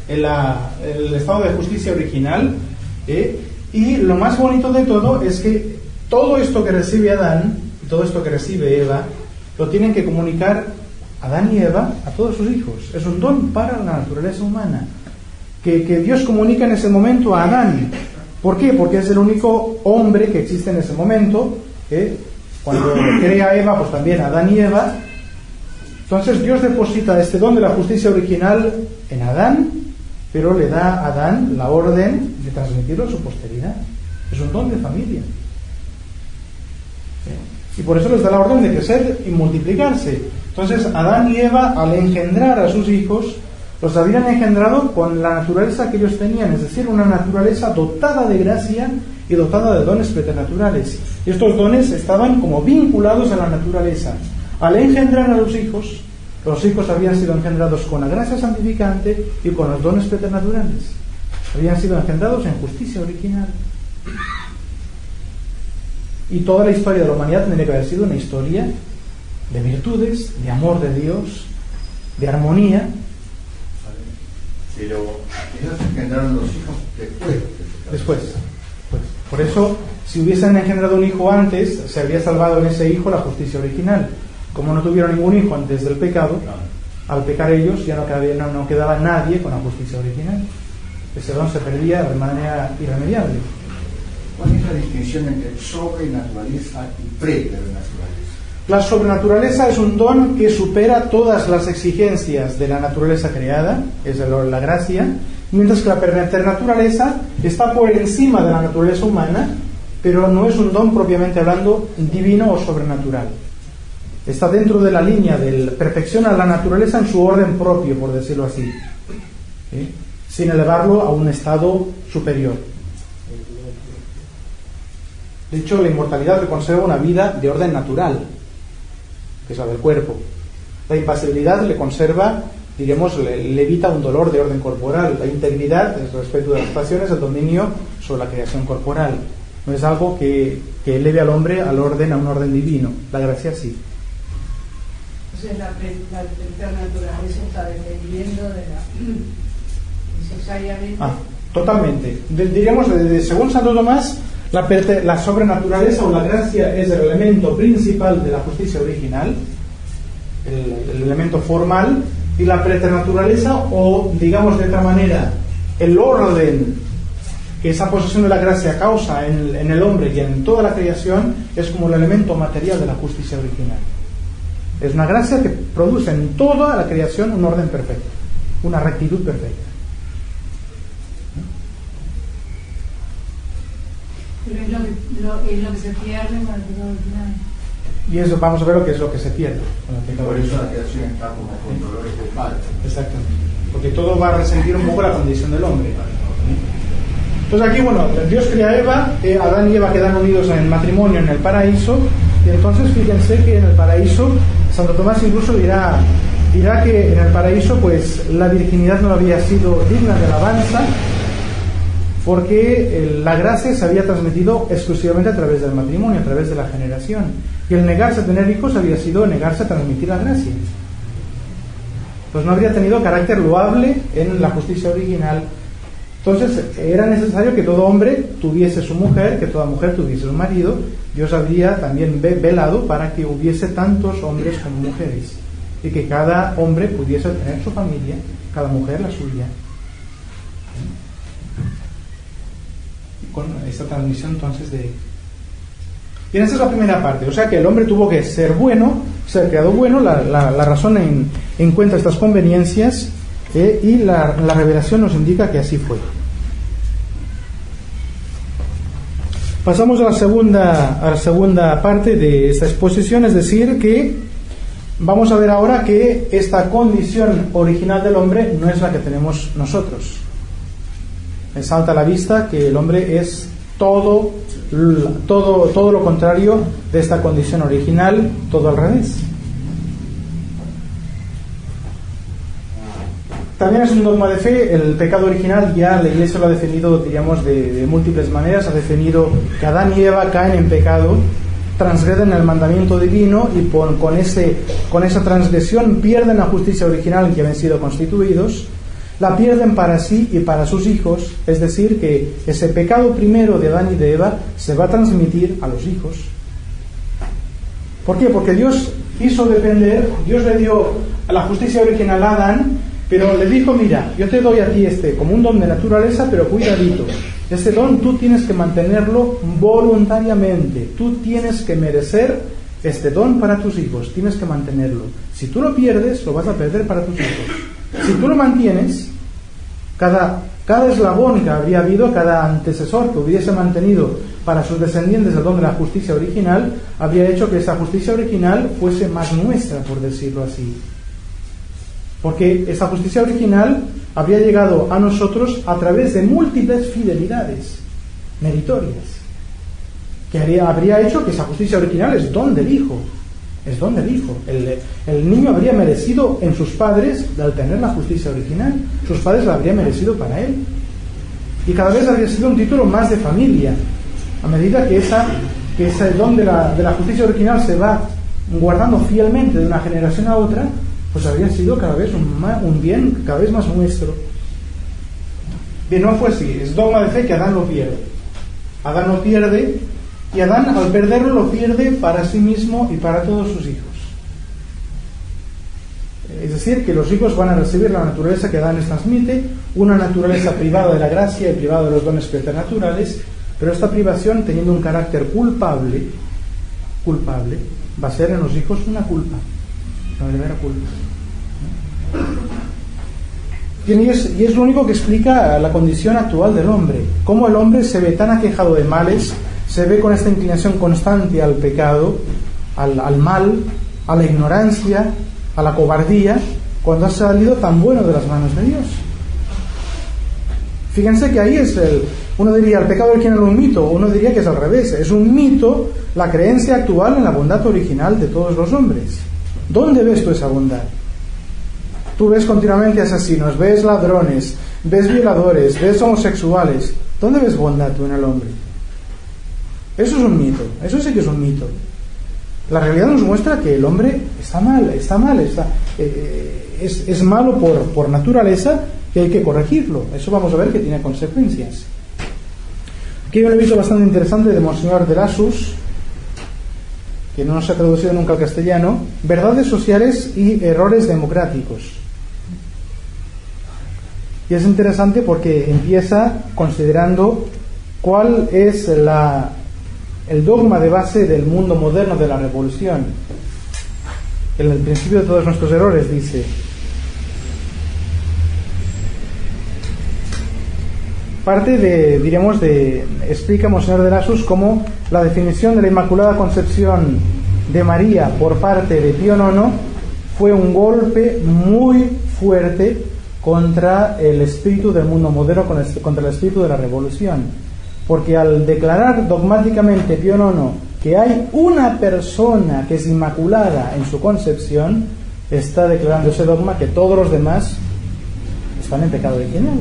el estado de justicia original, y lo más bonito de todo es que todo esto que recibe Adán y todo esto que recibe Eva lo tienen que comunicar Adán y Eva a todos sus hijos. Es un don para la naturaleza humana que Dios comunica en ese momento a Adán. ¿Por qué? Porque es el único hombre que existe en ese momento. Cuando crea a Eva, pues también Adán y Eva. Entonces Dios deposita este don de la justicia original en Adán, pero le da a Adán la orden de transmitirlo a su posteridad. Es un don de familia. Y por eso les da la orden de crecer y multiplicarse. Entonces Adán y Eva, al engendrar a sus hijos, los habían engendrado con la naturaleza que ellos tenían, es decir, una naturaleza dotada de gracia y dotada de dones preternaturales. Y estos dones estaban como vinculados a la naturaleza. Al engendrar a los hijos habían sido engendrados con la gracia santificante y con los dones preternaturales. Habían sido engendrados en justicia original. Y toda la historia de la humanidad tendría que haber sido una historia de virtudes, de amor de Dios, de armonía. Pero ellos engendraron los hijos después. Pues, por eso, si hubiesen engendrado un hijo antes, se habría salvado en ese hijo la justicia original. Como no tuvieron ningún hijo antes del pecado, al pecar ellos ya no quedaba nadie con la justicia original. Ese don se perdía de manera irremediable. ¿Cuál es la distinción entre sobrenaturaleza y preternaturaleza? La sobrenaturaleza es un don que supera todas las exigencias de la naturaleza creada, es la gracia, mientras que la preternaturaleza está por encima de la naturaleza humana, pero no es un don propiamente hablando divino o sobrenatural. Está dentro de la línea de perfección a la naturaleza en su orden propio, por decirlo así, ¿sí? Sin elevarlo a un estado superior. De hecho, la inmortalidad le conserva una vida de orden natural, que es la del cuerpo. La impasibilidad le conserva, diríamos, le evita un dolor de orden corporal. La integridad, respecto de las pasiones, el dominio sobre la creación corporal. No es algo que eleve al hombre a un orden divino. La gracia sí. O sea, la preternaturaleza está dependiendo de la... necesariamente... Totalmente. Diríamos, según Santo Tomás, la sobrenaturaleza o la gracia es el elemento principal de la justicia original, el elemento formal, y la preternaturaleza, o digamos de otra manera, el orden que esa posesión de la gracia causa en el hombre y en toda la creación, es como el elemento material de la justicia original. Es una gracia que produce en toda la creación un orden perfecto, una rectitud perfecta. Pero es lo que se pierde con el pecado original. Y eso vamos a ver lo que es lo que se pierde con el pecado Por eso original. la creación está como con dolores de padre. Exactamente. Porque todo va a resentir un poco la condición del hombre. Entonces aquí, bueno, Dios crea a Eva, Adán y Eva quedan unidos en matrimonio en el paraíso, y entonces fíjense que en el paraíso, Santo Tomás incluso dirá que en el paraíso pues la virginidad no había sido digna de alabanza, porque la gracia se había transmitido exclusivamente a través del matrimonio, a través de la generación, y el negarse a tener hijos había sido negarse a transmitir la gracia. Pues no habría tenido carácter loable en la justicia original. Entonces era necesario que todo hombre tuviese su mujer, que toda mujer tuviese su marido. Dios habría también velado para que hubiese tantos hombres como mujeres, y que cada hombre pudiese tener su familia, cada mujer la suya. Con esta transmisión entonces de... Bien, esta es la primera parte, o sea que el hombre tuvo que ser bueno, ser creado bueno, la razón encuentra estas conveniencias, y la revelación nos indica que así fue. Pasamos a la segunda parte de esta exposición, es decir, que vamos a ver ahora que esta condición original del hombre no es la que tenemos nosotros. Me salta a la vista que el hombre es todo lo contrario de esta condición original, todo al revés. También es un dogma de fe. El pecado original ya la Iglesia lo ha definido, diríamos, de múltiples maneras. Ha definido que Adán y Eva caen en pecado, transgreden el mandamiento divino, y con esa transgresión pierden la justicia original en que habían sido constituidos. La pierden para sí y para sus hijos, es decir, que ese pecado primero de Adán y de Eva se va a transmitir a los hijos. ¿Por qué? Porque Dios hizo depender, Dios le dio a la justicia original a Adán, pero le dijo: mira, yo te doy a ti como un don de naturaleza, pero cuidadito, este don tú tienes que mantenerlo voluntariamente, tú tienes que merecer este don para tus hijos, tienes que mantenerlo. Si tú lo pierdes, lo vas a perder para tus hijos. Si tú lo mantienes, cada eslabón que habría habido, cada antecesor que hubiese mantenido para sus descendientes el don de la justicia original, habría hecho que esa justicia original fuese más nuestra, por decirlo así. Porque esa justicia original habría llegado a nosotros a través de múltiples fidelidades meritorias, que habría hecho que esa justicia original es don del Hijo. Es don del Hijo. El niño habría merecido en sus padres, al tener la justicia original, sus padres la habrían merecido para él. Y cada vez habría sido un título más de familia. A medida que ese don de la justicia original se va guardando fielmente de una generación a otra, pues habría sido cada vez un bien cada vez más nuestro. Bien, no fue así. Es dogma de fe que Adán lo pierde. Adán lo pierde, y Adán, al perderlo, lo pierde para sí mismo y para todos sus hijos. Es decir, que los ricos van a recibir la naturaleza que Adán les transmite, una naturaleza privada de la gracia y privada de los dones preternaturales, pero esta privación, teniendo un carácter culpable, va a ser en los hijos una culpa, una verdadera culpa. Y es lo único que explica la condición actual del hombre, cómo el hombre se ve tan aquejado de males, se ve con esta inclinación constante al pecado, al mal, a la ignorancia, a la cobardía, cuando ha salido tan bueno de las manos de Dios. Fíjense que ahí uno diría el pecado original es un mito, uno diría que es al revés, es un mito la creencia actual en la bondad original de todos los hombres. ¿Dónde ves tú esa bondad? Tú ves continuamente asesinos, ves ladrones, ves violadores, ves homosexuales. ¿Dónde ves bondad tú en el hombre? Eso es un mito, eso sí que es un mito. La realidad nos muestra que el hombre está mal, es malo por naturaleza, que hay que corregirlo. Eso vamos a ver que tiene consecuencias. Aquí hay un libro bastante interesante de Monseñor de Lassus, que no se ha traducido nunca al castellano, Verdades sociales y errores democráticos. Y es interesante porque empieza considerando cuál es el dogma de base del mundo moderno de la revolución. En el principio de todos nuestros errores dice: explica Monseñor de Lassus cómo la definición de la Inmaculada Concepción de María por parte de Pío IX fue un golpe muy fuerte contra el espíritu del mundo moderno, contra el espíritu de la revolución. Porque al declarar dogmáticamente Pío IX que hay una persona que es inmaculada en su concepción, está declarando ese dogma que todos los demás están en pecado original.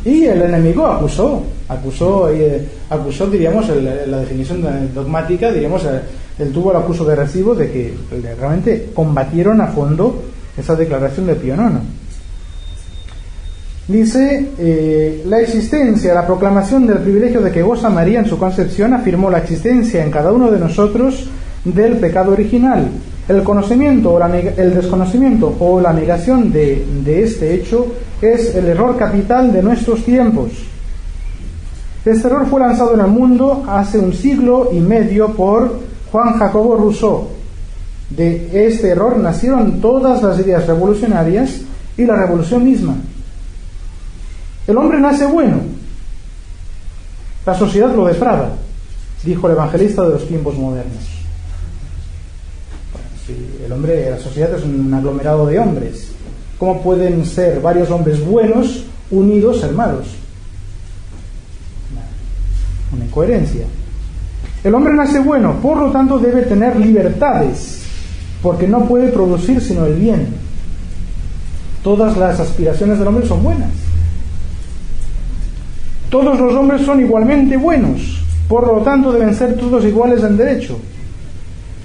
Y el enemigo acusó, diríamos, la definición dogmática, diríamos, él tuvo el acuso de recibo de que realmente combatieron a fondo esa declaración de Pío IX. Dice, la existencia, la proclamación del privilegio de que goza María en su concepción afirmó la existencia en cada uno de nosotros del pecado original. El conocimiento el desconocimiento o la negación de este hecho es el error capital de nuestros tiempos. Este error fue lanzado en el mundo hace 1 siglo y medio por Juan Jacobo Rousseau. De este error nacieron todas las ideas revolucionarias y la revolución misma. El hombre nace bueno, la sociedad lo deprava, dijo el evangelista de los tiempos modernos. Si la sociedad es un aglomerado de hombres, ¿cómo pueden ser varios hombres buenos unidos ser malos? Una incoherencia. El hombre nace bueno, por lo tanto debe tener libertades, porque no puede producir sino el bien. Todas las aspiraciones del hombre son buenas. Todos los hombres son igualmente buenos, por lo tanto deben ser todos iguales en derecho.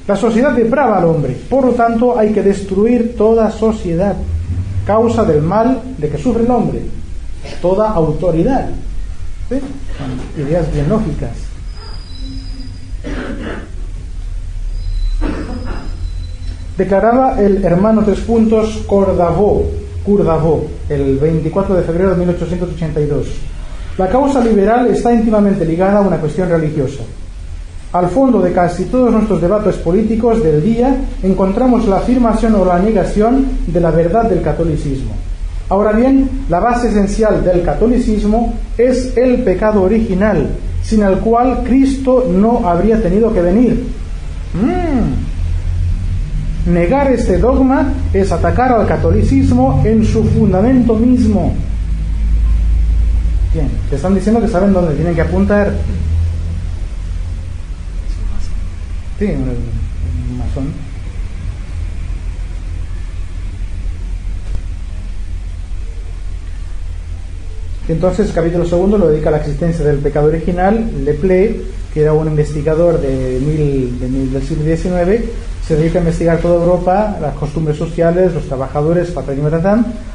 La sociedad deprava al hombre, por lo tanto hay que destruir toda sociedad, causa del mal de que sufre el hombre, toda autoridad. ¿Sí? Son ideas bien lógicas. Declaraba el hermano Courdavot, el 24 de febrero de 1882. La causa liberal está íntimamente ligada a una cuestión religiosa. Al fondo de casi todos nuestros debates políticos del día encontramos la afirmación o la negación de la verdad del catolicismo. Ahora bien, la base esencial del catolicismo es el pecado original, sin el cual Cristo no habría tenido que venir. Negar este dogma es atacar al catolicismo en su fundamento mismo. Bien, te están diciendo que saben dónde tienen que apuntar. Sí, un masón. Entonces, capítulo 2 lo dedica a la existencia del pecado original. Leplé, que era un investigador del siglo XIX, se dedica a investigar toda Europa, las costumbres sociales, los trabajadores,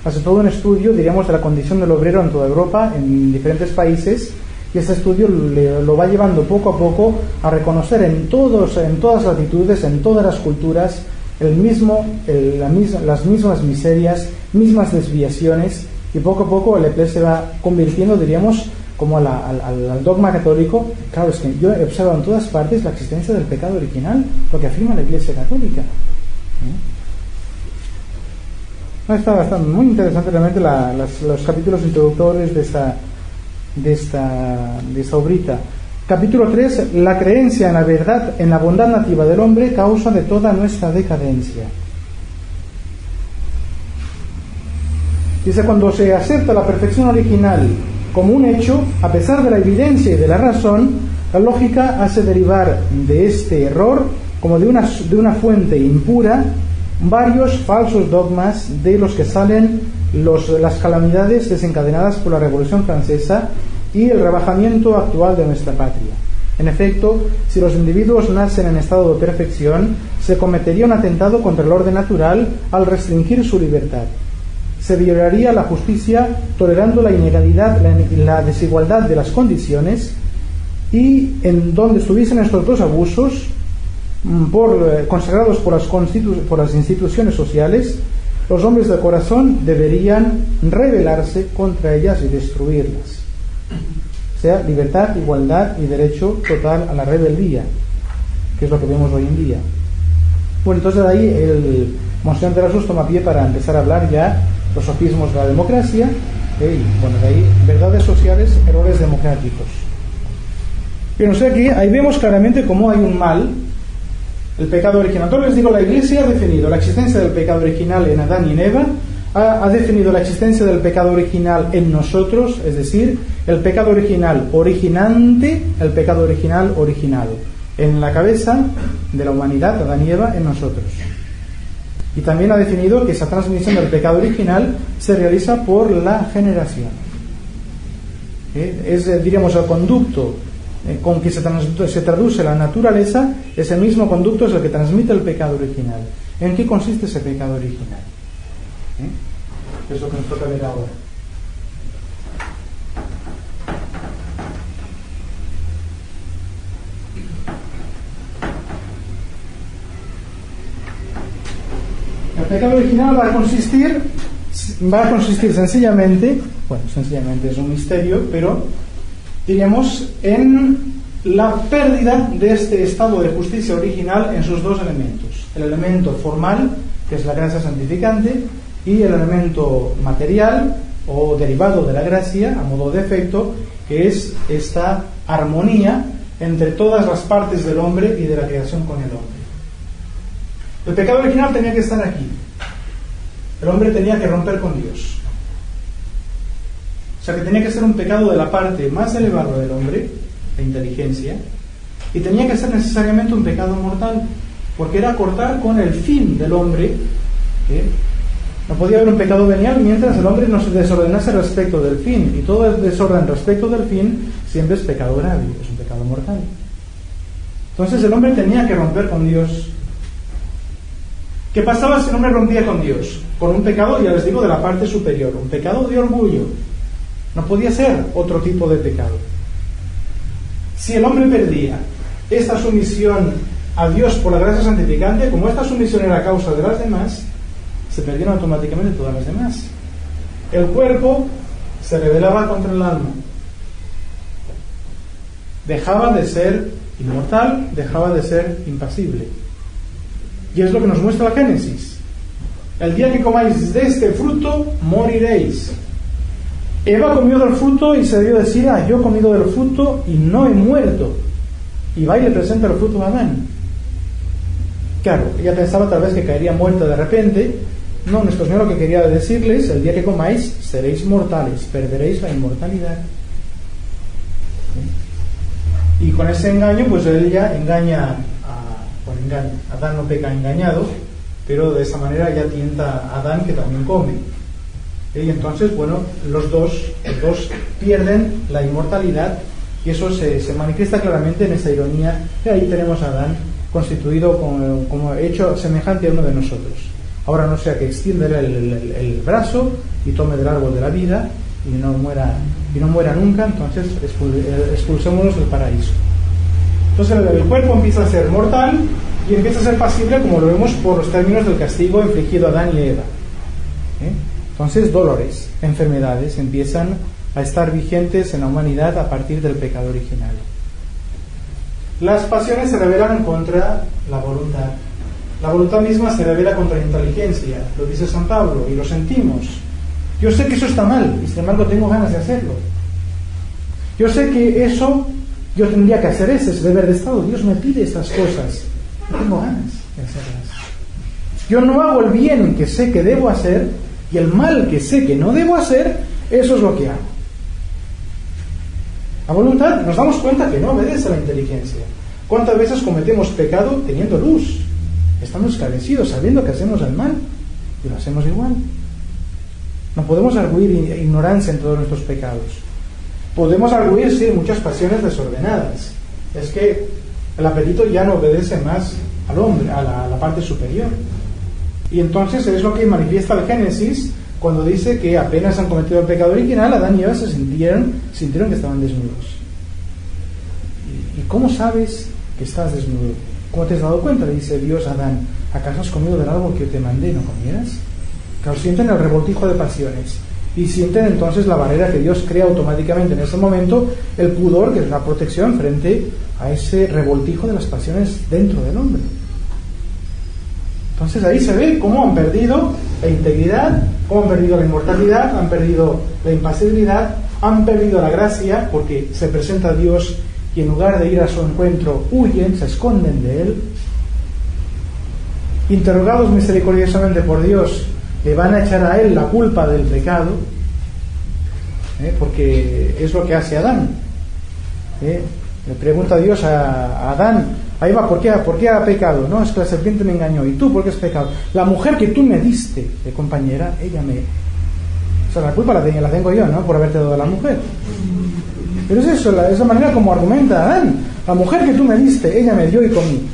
hace todo un estudio, diríamos, de la condición del obrero en toda Europa, en diferentes países, y este estudio lo va llevando poco a poco a reconocer en todas las latitudes, en todas las culturas, las mismas miserias, mismas desviaciones, y poco a poco el EP se va convirtiendo, diríamos, como al dogma católico. Claro, es que yo he observado en todas partes la existencia del pecado original, lo que afirma la Iglesia Católica. Está bastante muy interesante realmente los capítulos introductorios de esta obrita. Capítulo 3: la creencia en la verdad, en la bondad nativa del hombre, causa de toda nuestra decadencia. Dice: cuando se acepta la perfección original como un hecho, a pesar de la evidencia y de la razón, la lógica hace derivar de este error, como de una fuente impura, varios falsos dogmas de los que salen las calamidades desencadenadas por la Revolución Francesa y el rebajamiento actual de nuestra patria. En efecto, si los individuos nacen en estado de perfección, se cometería un atentado contra el orden natural al restringir su libertad. Se violaría la justicia tolerando la inegalidad, la desigualdad de las condiciones, y en donde estuviesen estos dos abusos consagrados por las instituciones sociales, los hombres de corazón deberían rebelarse contra ellas y destruirlas. O sea, libertad, igualdad y derecho total a la rebeldía, que es lo que vemos hoy en día. Bueno, entonces de ahí el Monseñor de la Sus toma pie para empezar a hablar ya los sofismos de la democracia, y bueno, de ahí verdades sociales, errores democráticos. Pero no sé, aquí ahí vemos claramente cómo hay un mal, el pecado original. Entonces les digo, la Iglesia ha definido la existencia del pecado original en Adán y en Eva, ha definido la existencia del pecado original en nosotros, es decir, el pecado original originante, el pecado original originado, en la cabeza de la humanidad, Adán y Eva, en nosotros. Y también ha definido que esa transmisión del pecado original se realiza por la generación. Es, diríamos, el conducto con que se traduce la naturaleza, ese mismo conducto es el que transmite el pecado original. ¿En qué consiste ese pecado original? Es lo que nos toca ver ahora. El pecado original va a consistir sencillamente es un misterio, pero diríamos en la pérdida de este estado de justicia original en sus dos elementos: el elemento formal, que es la gracia santificante, y el elemento material o derivado de la gracia a modo de efecto, que es esta armonía entre todas las partes del hombre y de la creación con el hombre. El pecado original tenía que estar aquí. El hombre tenía que romper con Dios. O sea que tenía que ser un pecado de la parte más elevada del hombre, la inteligencia, y tenía que ser necesariamente un pecado mortal, porque era cortar con el fin del hombre. No podía haber un pecado venial mientras el hombre no se desordenase respecto del fin, y todo el desorden respecto del fin siempre es pecado grave, es un pecado mortal. Entonces el hombre tenía que romper con Dios. ¿Qué pasaba si el hombre rompía con Dios? Con un pecado, ya les digo, de la parte superior, un pecado de orgullo. No podía ser otro tipo de pecado. Si el hombre perdía esta sumisión a Dios por la gracia santificante, como esta sumisión era causa de las demás, se perdieron automáticamente todas las demás. El cuerpo se rebelaba contra el alma. Dejaba de ser inmortal, dejaba de ser impasible. Y es lo que nos muestra la Génesis. El día que comáis de este fruto, moriréis. Eva comió del fruto y se debió decir: yo he comido del fruto y no he muerto. Y va y le presenta el fruto a Adán. Claro, ella pensaba tal vez que caería muerta de repente. No, nuestro Señor lo que quería decirles: el día que comáis seréis mortales, perderéis la inmortalidad. ¿Sí? Y con ese engaño, pues él ya engaña. Adán no peca engañado, pero de esa manera ya tienta a Adán, que también come. Y entonces, bueno, los dos pierden la inmortalidad, y eso se manifiesta claramente en esa ironía, que ahí tenemos a Adán constituido como hecho semejante a uno de nosotros. Ahora no sea que extienda el brazo y tome del árbol de la vida y no muera nunca, entonces expulsémonos del paraíso. Entonces el cuerpo empieza a ser mortal y empieza a ser pasible, como lo vemos, por los términos del castigo infligido a Adán y Eva. Entonces, dolores, enfermedades empiezan a estar vigentes en la humanidad a partir del pecado original. Las pasiones se rebelan contra la voluntad. La voluntad misma se revela contra la inteligencia, lo dice San Pablo, y lo sentimos. Yo sé que eso está mal, y sin embargo tengo ganas de hacerlo. Yo sé que eso, yo tendría que hacer ese deber de Estado. Dios me pide estas cosas, no tengo ganas de hacerlas. Yo no hago el bien que sé que debo hacer, y el mal que sé que no debo hacer, eso es lo que hago. La voluntad, nos damos cuenta que no obedece a la inteligencia. ¿Cuántas veces cometemos pecado teniendo luz? Estamos esclarecidos, sabiendo que hacemos el mal, y lo hacemos igual. No podemos arguir ignorancia en todos nuestros pecados. Podemos arguir, sí, muchas pasiones desordenadas. Es que el apetito ya no obedece más al hombre, a la parte superior. Y entonces es lo que manifiesta el Génesis cuando dice que apenas han cometido el pecado original, Adán y Eva se sintieron que estaban desnudos. ¿Y cómo sabes que estás desnudo? ¿Cómo te has dado cuenta? Le dice Dios a Adán: ¿acaso has comido del árbol que te mandé no comieras? Claro, sienten el revoltijo de pasiones y sienten entonces la barrera que Dios crea automáticamente en ese momento, el pudor, que es la protección frente a ese revoltijo de las pasiones dentro del hombre. Entonces ahí se ve cómo han perdido la integridad, cómo han perdido la inmortalidad, han perdido la impasibilidad, han perdido la gracia, porque se presenta a Dios y en lugar de ir a su encuentro huyen, se esconden de Él. Interrogados misericordiosamente por Dios, le van a echar a Él la culpa del pecado, porque es lo que hace Adán. Le pregunta a Dios a Adán: ahí va, ¿por qué ha pecado? No, es que la serpiente me engañó. ¿Y tú por qué has pecado? La mujer que tú me diste de compañera, ella me... O sea, la culpa la tengo yo, ¿no? Por haberte dado a la mujer. Pero es eso, es la manera como argumenta Adán. La mujer que tú me diste, ella me dio y comí.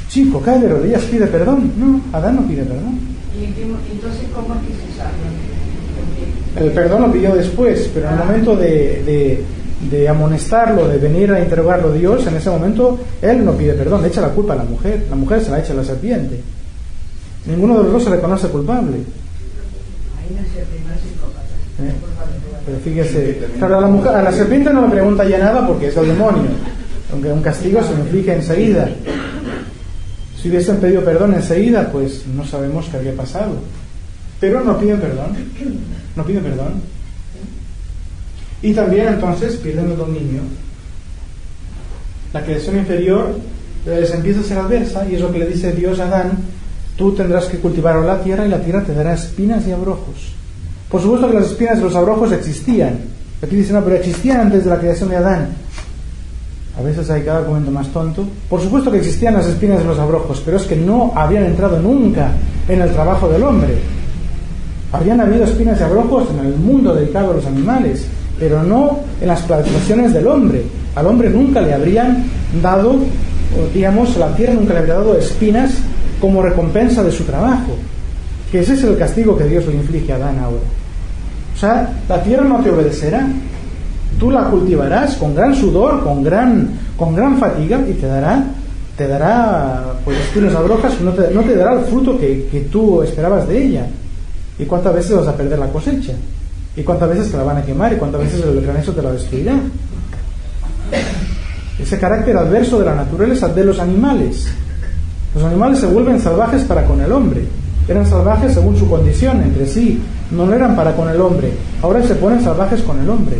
Chico, cae de rodillas, pide perdón. No, Adán no pide perdón. ¿Y entonces cómo es que se sabe? El perdón lo pidió después, pero en el momento de amonestarlo, de venir a interrogarlo Dios, en ese momento él no pide perdón, le echa la culpa a la mujer se la echa a la serpiente. Ninguno de los dos se reconoce culpable. Ahí nació el primer psicópata. Pero fíjese, claro, a la serpiente no le pregunta ya nada porque es el demonio, aunque un castigo se inflige enseguida. Si hubiesen pedido perdón enseguida, pues no sabemos qué habría pasado. Pero no piden perdón. Y también entonces pierden el dominio. La creación inferior les empieza a ser adversa, y es lo que le dice Dios a Adán: tú tendrás que cultivar la tierra y la tierra te dará espinas y abrojos. Por supuesto que las espinas y los abrojos existían. Aquí dice: no, pero existían antes de la creación de Adán. A veces hay cada argumento más tonto. Por supuesto que existían las espinas y los abrojos, pero es que no habrían entrado nunca en el trabajo del hombre. Habrían habido espinas y abrojos en el mundo dedicado a los animales, pero no en las plantaciones del hombre. Al hombre nunca le habrían dado, digamos, la tierra nunca le habría dado espinas como recompensa de su trabajo. Que ese es el castigo que Dios le inflige a Adán ahora. O sea, la tierra no te obedecerá. Tú la cultivarás con gran sudor, con gran fatiga, y te dará pues espinas abrojos, no te dará el fruto que tú esperabas de ella. ¿Y cuántas veces vas a perder la cosecha? ¿Y cuántas veces te la van a quemar? ¿Y cuántas veces el granizo te la destruirá? Ese carácter adverso de la naturaleza de los animales. Los animales se vuelven salvajes para con el hombre. Eran salvajes según su condición entre sí, no lo eran para con el hombre. Ahora se ponen salvajes con el hombre.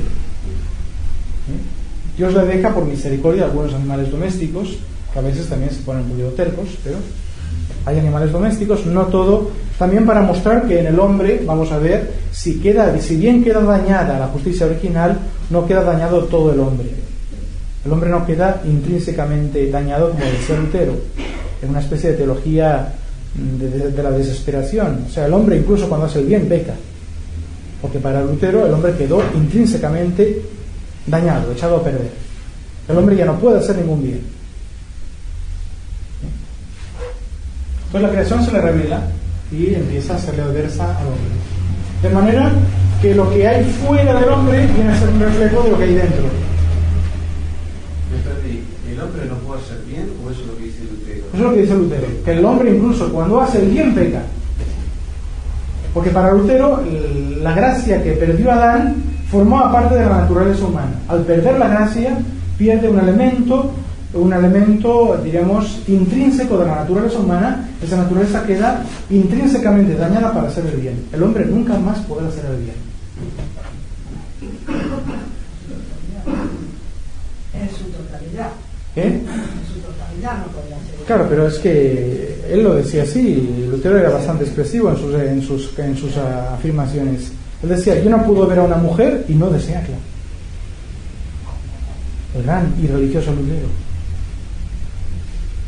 Dios le deja por misericordia a algunos animales domésticos, que a veces también se ponen muy tercos, pero hay animales domésticos, no todo, también para mostrar que en el hombre, vamos a ver, si bien queda dañada la justicia original, no queda dañado todo el hombre. El hombre no queda intrínsecamente dañado como el ser Lutero, en una especie de teología de la desesperación. O sea, el hombre incluso cuando hace el bien peca, porque para Lutero el hombre quedó intrínsecamente dañado, echado a perder. El hombre ya no puede hacer ningún bien. Entonces la creación se le revela y empieza a serle adversa al hombre. De manera que lo que hay fuera del hombre viene a ser un reflejo de lo que hay dentro. El hombre no puede hacer bien, o eso es lo que dice Lutero? Eso es lo que dice Lutero, que el hombre incluso cuando hace el bien peca. Porque para Lutero la gracia que perdió Adán formaba parte de la naturaleza humana. Al perder la gracia, pierde un elemento, diríamos, intrínseco de la naturaleza humana. Esa naturaleza queda intrínsecamente dañada para hacer el bien. El hombre nunca más podrá hacer el bien. En su totalidad. ¿Eh? En su totalidad no podría ser. Claro, pero es que él lo decía así. Lutero era bastante expresivo en sus afirmaciones. Él decía, yo no puedo ver a una mujer y no desearla. El gran y religioso Lutero.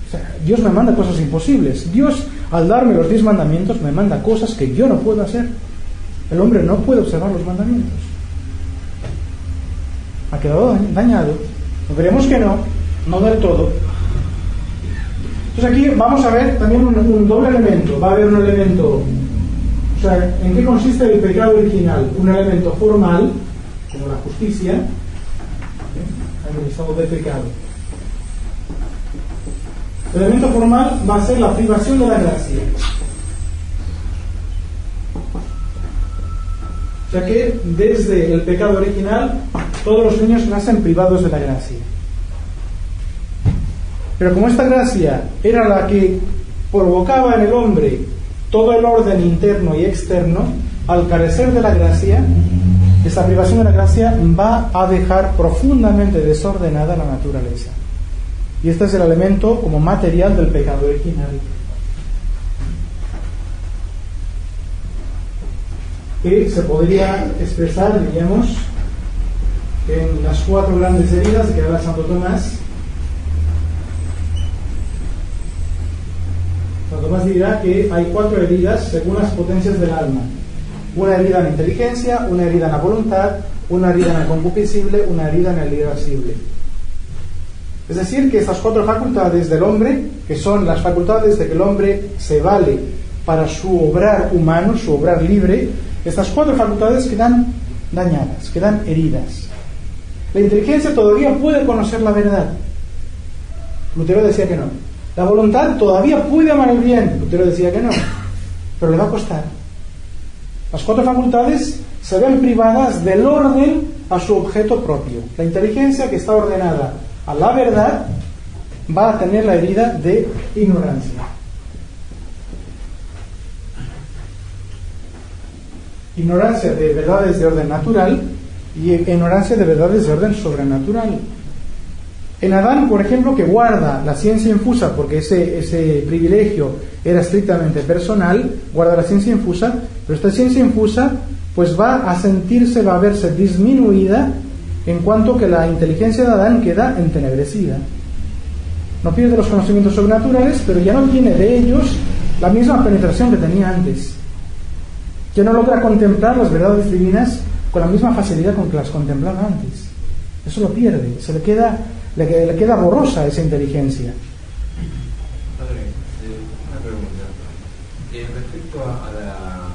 O sea, Dios me manda cosas imposibles. Dios, al darme los 10 mandamientos, me manda cosas que yo no puedo hacer. El hombre no puede observar los mandamientos. Ha quedado dañado. Veremos que no del todo. Entonces aquí vamos a ver también un doble elemento. Va a haber un elemento, o sea, ¿en qué consiste el pecado original? Un elemento formal, como la justicia, el estado de pecado. El elemento formal va a ser la privación de la gracia. O sea que desde el pecado original todos los niños nacen privados de la gracia. Pero como esta gracia era la que provocaba en el hombre todo el orden interno y externo, al carecer de la gracia, esta privación de la gracia va a dejar profundamente desordenada la naturaleza. Y este es el elemento como material del pecado original. Que se podría expresar, diríamos, en las 4 grandes heridas que habla Santo Tomás. Santo Tomás dirá que hay 4 heridas según las potencias del alma. Una herida en la inteligencia, una herida en la voluntad, una herida en el concupiscible, una herida en el irascible. Es decir, que estas 4 facultades del hombre, que son las facultades de que el hombre se vale para su obrar humano, su obrar libre, estas 4 facultades quedan dañadas, quedan heridas. La inteligencia todavía puede conocer la verdad. Lutero decía que no. La voluntad todavía puede amar el bien. Lutero decía que no. Pero le va a costar. Las 4 facultades se ven privadas del orden a su objeto propio. La inteligencia, que está ordenada a la verdad, va a tener la herida de ignorancia. Ignorancia de verdades de orden natural y ignorancia de verdades de orden sobrenatural. En Adán, por ejemplo, que guarda la ciencia infusa, porque ese privilegio era estrictamente personal, guarda la ciencia infusa, pero esta ciencia infusa pues va a sentirse, va a verse disminuida en cuanto que la inteligencia de Adán queda entenebrecida. No pierde los conocimientos sobrenaturales, pero ya no tiene de ellos la misma penetración que tenía antes. Ya no logra contemplar las verdades divinas con la misma facilidad con que las contemplaba antes. Eso lo pierde, le queda borrosa esa inteligencia. Padre, una pregunta. Respecto a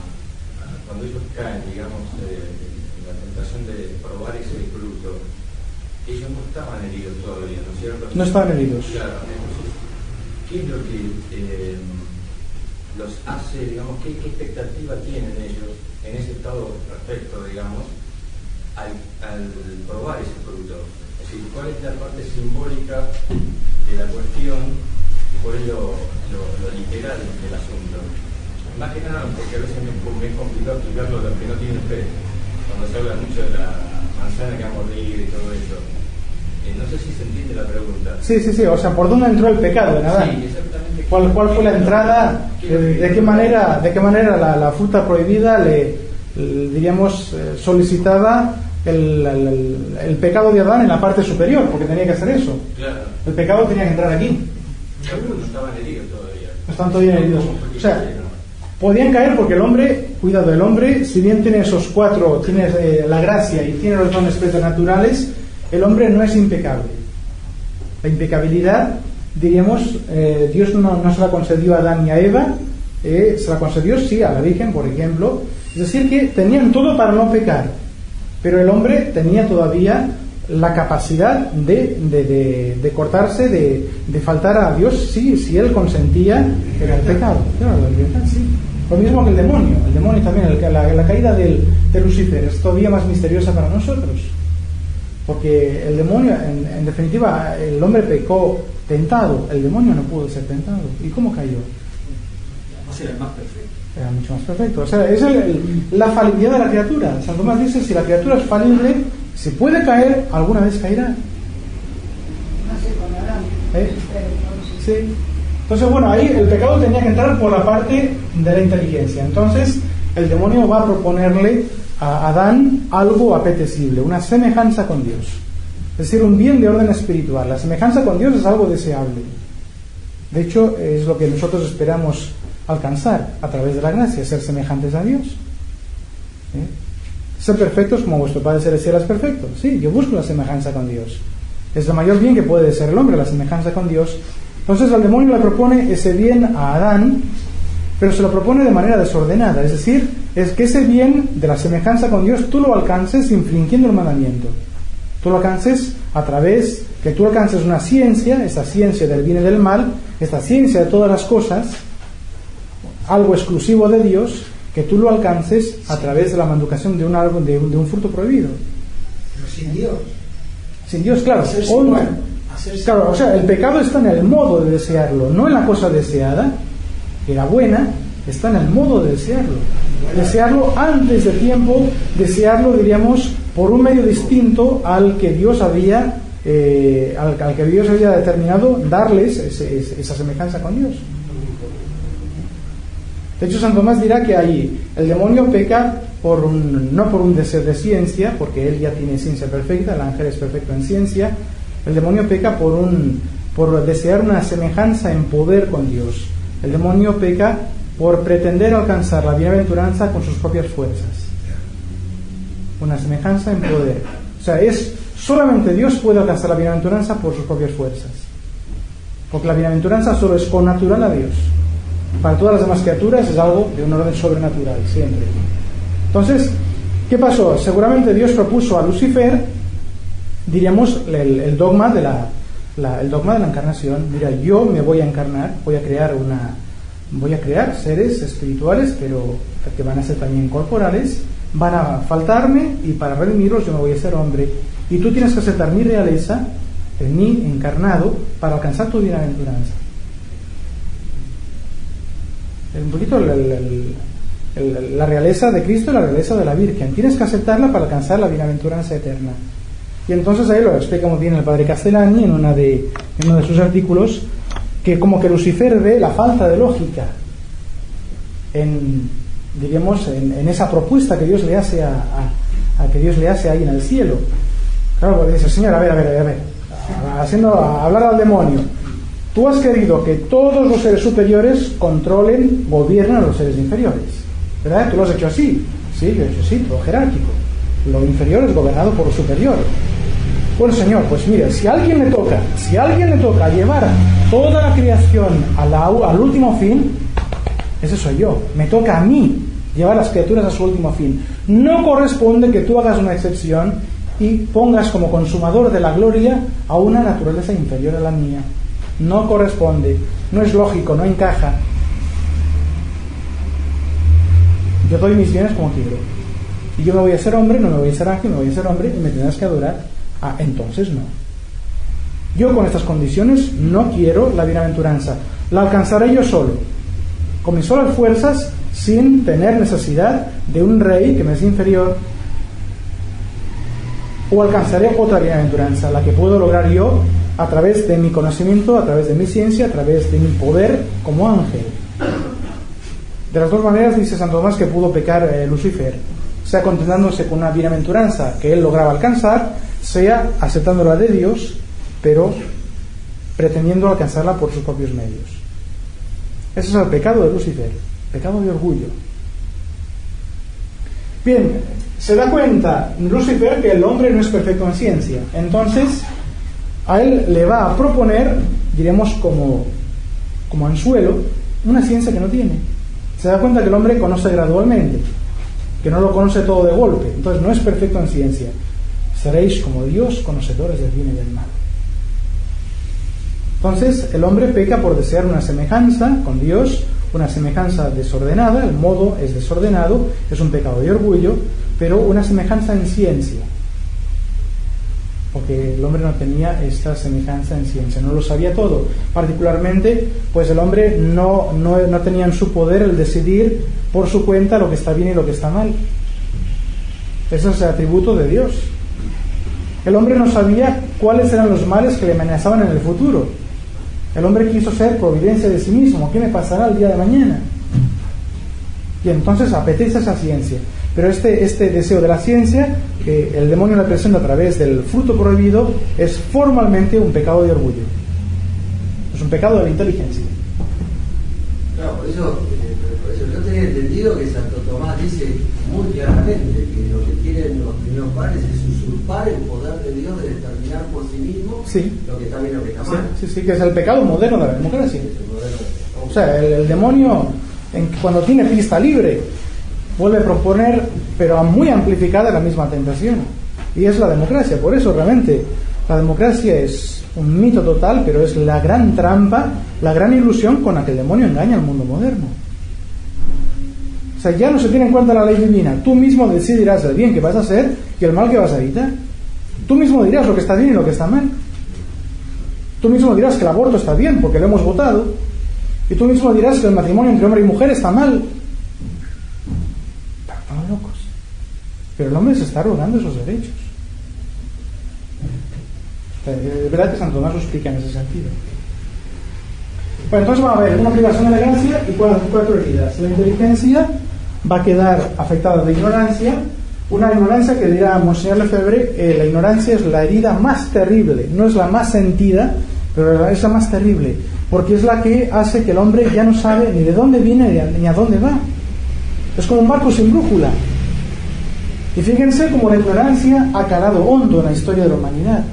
cuando ellos caen, digamos, en la tentación de probar ese fruto, ellos no estaban heridos todavía, ¿no es cierto? No estaban heridos. Claro, entonces, ¿qué es lo que los hace, digamos, qué expectativa tienen ellos en ese estado perfecto, digamos, al probar ese fruto? Es decir, ¿cuál es la parte simbólica de la cuestión y cuál es lo literal del asunto? Más que nada, porque a veces me es complicado explicarlo a los que no tienen fe, cuando se habla mucho de la manzana que ha mordido y todo eso. No sé si se entiende la pregunta. Sí, o sea, ¿por dónde entró el pecado en Adán? Sí, exactamente. ¿Cuál fue la entrada? ¿De qué manera la fruta prohibida diríamos, solicitaba el pecado de Adán en la parte superior? Porque tenía que hacer eso. Claro. El pecado tenía que entrar aquí. No estaban heridos todavía. No están todavía heridos. O sea, podían caer porque el hombre, cuidado, el hombre, si bien tiene esos 4, tiene la gracia y tiene los dones preternaturales, el hombre no es impecable. La impecabilidad, diríamos, Dios no se la concedió a Adán y a Eva, se la concedió, sí, a la Virgen, por ejemplo. Es decir, que tenían todo para no pecar, pero el hombre tenía todavía la capacidad de cortarse, de faltar a Dios, sí, si él consentía, era el pecado. Claro, la libertad, sí. Lo mismo que el demonio también, la caída de Lucifer es todavía más misteriosa para nosotros, porque el demonio, en definitiva, el hombre pecó tentado, el demonio no pudo ser tentado. ¿Y cómo cayó? Era más perfecto. Era mucho más perfecto. O sea, es la falibilidad de la criatura. San Tomás dice, si la criatura es falible, si puede caer, alguna vez caerá. No sé, con Adán. Sí. Entonces, bueno, ahí el pecado tenía que entrar por la parte de la inteligencia. Entonces, el demonio va a proponerle a Adán algo apetecible, una semejanza con Dios. Es decir, un bien de orden espiritual. La semejanza con Dios es algo deseable. De hecho, es lo que nosotros esperamos alcanzar a través de la gracia, ser semejantes a Dios. Ser perfectos como vuestro Padre Celestial es perfecto. Sí, yo busco la semejanza con Dios. Es el mayor bien que puede ser el hombre, la semejanza con Dios. Entonces el demonio le propone ese bien a Adán, pero se lo propone de manera desordenada. Es decir, es que ese bien de la semejanza con Dios tú lo alcances infringiendo el mandamiento. Tú lo alcances a través, que tú alcances una ciencia, esta ciencia del bien y del mal, esta ciencia de todas las cosas, algo exclusivo de Dios, que tú lo alcances a través de la manducación de un árbol, de un fruto prohibido. Pero sin Dios. Sin Dios, claro. Claro, o sea, el pecado está en el modo de desearlo, no en la cosa deseada, que era buena, está en el modo de desearlo. Desearlo antes de tiempo, desearlo, diríamos, por un medio distinto al que Dios había determinado darles esa semejanza con Dios. De hecho, San Tomás dirá que ahí el demonio peca no por un deseo de ciencia, porque él ya tiene ciencia perfecta, el ángel es perfecto en ciencia. El demonio peca por desear una semejanza en poder con Dios. El demonio peca por pretender alcanzar la bienaventuranza con sus propias fuerzas. Una semejanza en poder. O sea, solamente Dios puede alcanzar la bienaventuranza por sus propias fuerzas. Porque la bienaventuranza solo es connatural a Dios. Para todas las demás criaturas es algo de un orden sobrenatural, siempre. Entonces, ¿qué pasó? Seguramente Dios propuso a Lucifer, diríamos, el dogma de la encarnación. Mira, yo me voy a encarnar, voy a crear seres espirituales, pero que van a ser también corporales, van a faltarme, y para redimirlos yo me voy a ser hombre, y tú tienes que aceptar mi realeza, en mí encarnado, para alcanzar tu bienaventuranza. Un poquito la realeza de Cristo y la realeza de la Virgen. Tienes que aceptarla para alcanzar la bienaventuranza eterna. Y entonces ahí lo explica muy bien el padre Castellani en uno de sus artículos, que como que Lucifer ve la falta de lógica en esa propuesta que Dios le hace que Dios le hace ahí en el cielo. Claro, porque dice, Señor, a ver, hablar al demonio. Tú has querido que todos los seres superiores controlen, gobiernen a los seres inferiores, ¿verdad? Tú lo has hecho así. Sí, yo he hecho así, todo jerárquico. Lo inferior es gobernado por lo superior. Bueno, Señor, pues mira, si a alguien le toca llevar toda la creación al último fin, ese soy yo. Me toca a mí llevar las criaturas a su último fin. No corresponde que tú hagas una excepción y pongas como consumador de la gloria a una naturaleza inferior a la mía. No corresponde, no es lógico, no encaja. Yo doy mis bienes como quiero. Y yo me voy a ser hombre, no me voy a ser ángel, me voy a ser hombre y me tendrás que adorar. Ah, entonces no. Yo con estas condiciones no quiero la bienaventuranza. La alcanzaré yo solo, con mis solas fuerzas, sin tener necesidad de un rey que me es inferior. O alcanzaré otra bienaventuranza, la que puedo lograr yo a través de mi conocimiento, a través de mi ciencia, a través de mi poder como ángel. De las dos maneras dice Santo Tomás que pudo pecar Lucifer, sea contentándose con una bienaventuranza que él lograba alcanzar, sea aceptándola de Dios, pero pretendiendo alcanzarla por sus propios medios. Ese es el pecado de Lucifer, pecado de orgullo. Bien, se da cuenta Lucifer que el hombre no es perfecto en ciencia, entonces a él le va a proponer, diremos como anzuelo, una ciencia que no tiene. Se da cuenta que el hombre conoce gradualmente, que no lo conoce todo de golpe, entonces no es perfecto en ciencia. seréis como Dios, conocedores del bien y del mal. Entonces el hombre peca por desear una semejanza con Dios, una semejanza desordenada, el modo es desordenado, es un pecado de orgullo, pero una semejanza en ciencia, porque el hombre no tenía esta semejanza en ciencia, no lo sabía todo. Particularmente, pues el hombre no tenía en su poder el decidir por su cuenta lo que está bien y lo que está mal. Ese es el atributo de Dios. El hombre no sabía cuáles eran los males que le amenazaban en el futuro. El hombre quiso ser providencia de sí mismo. ¿Qué me pasará el día de mañana? Y entonces apetece esa ciencia. Pero este deseo de la ciencia, que el demonio le presenta a través del fruto prohibido, es formalmente un pecado de orgullo. Es un pecado de la inteligencia. Claro, por eso yo tenía entendido que Santo Tomás dice muy claramente que lo que quieren los primeros padres es usurpar el poder de Dios de determinar por sí mismo lo que está bien y lo que está mal. Sí, que es el pecado moderno de la democracia. O sea, el demonio, cuando tiene pista libre, vuelve a proponer, pero muy amplificada, la misma tentación. Y es la democracia. Por eso realmente la democracia es un mito total, pero es la gran trampa, la gran ilusión con la que el demonio engaña al mundo moderno. O sea, ya no se tiene en cuenta la ley divina. Tú mismo decidirás el bien que vas a hacer y el mal que vas a evitar. Tú mismo dirás lo que está bien y lo que está mal. Tú mismo dirás que el aborto está bien porque lo hemos votado. Y tú mismo dirás que el matrimonio entre hombre y mujer está mal. Estamos locos. Pero el hombre se está arrogando esos derechos. De verdad que Santo Tomás lo explica en ese sentido. Bueno, entonces va a haber una privación de la gracia y cuatro heridas. La inteligencia va a quedar afectada de ignorancia, una ignorancia que dirá Monseñor Lefebvre, la ignorancia es la herida más terrible, no es la más sentida, pero es la más terrible, porque es la que hace que el hombre ya no sabe ni de dónde viene ni a dónde va. Es como un barco sin brújula. Y fíjense cómo la ignorancia ha calado hondo en la historia de la humanidad.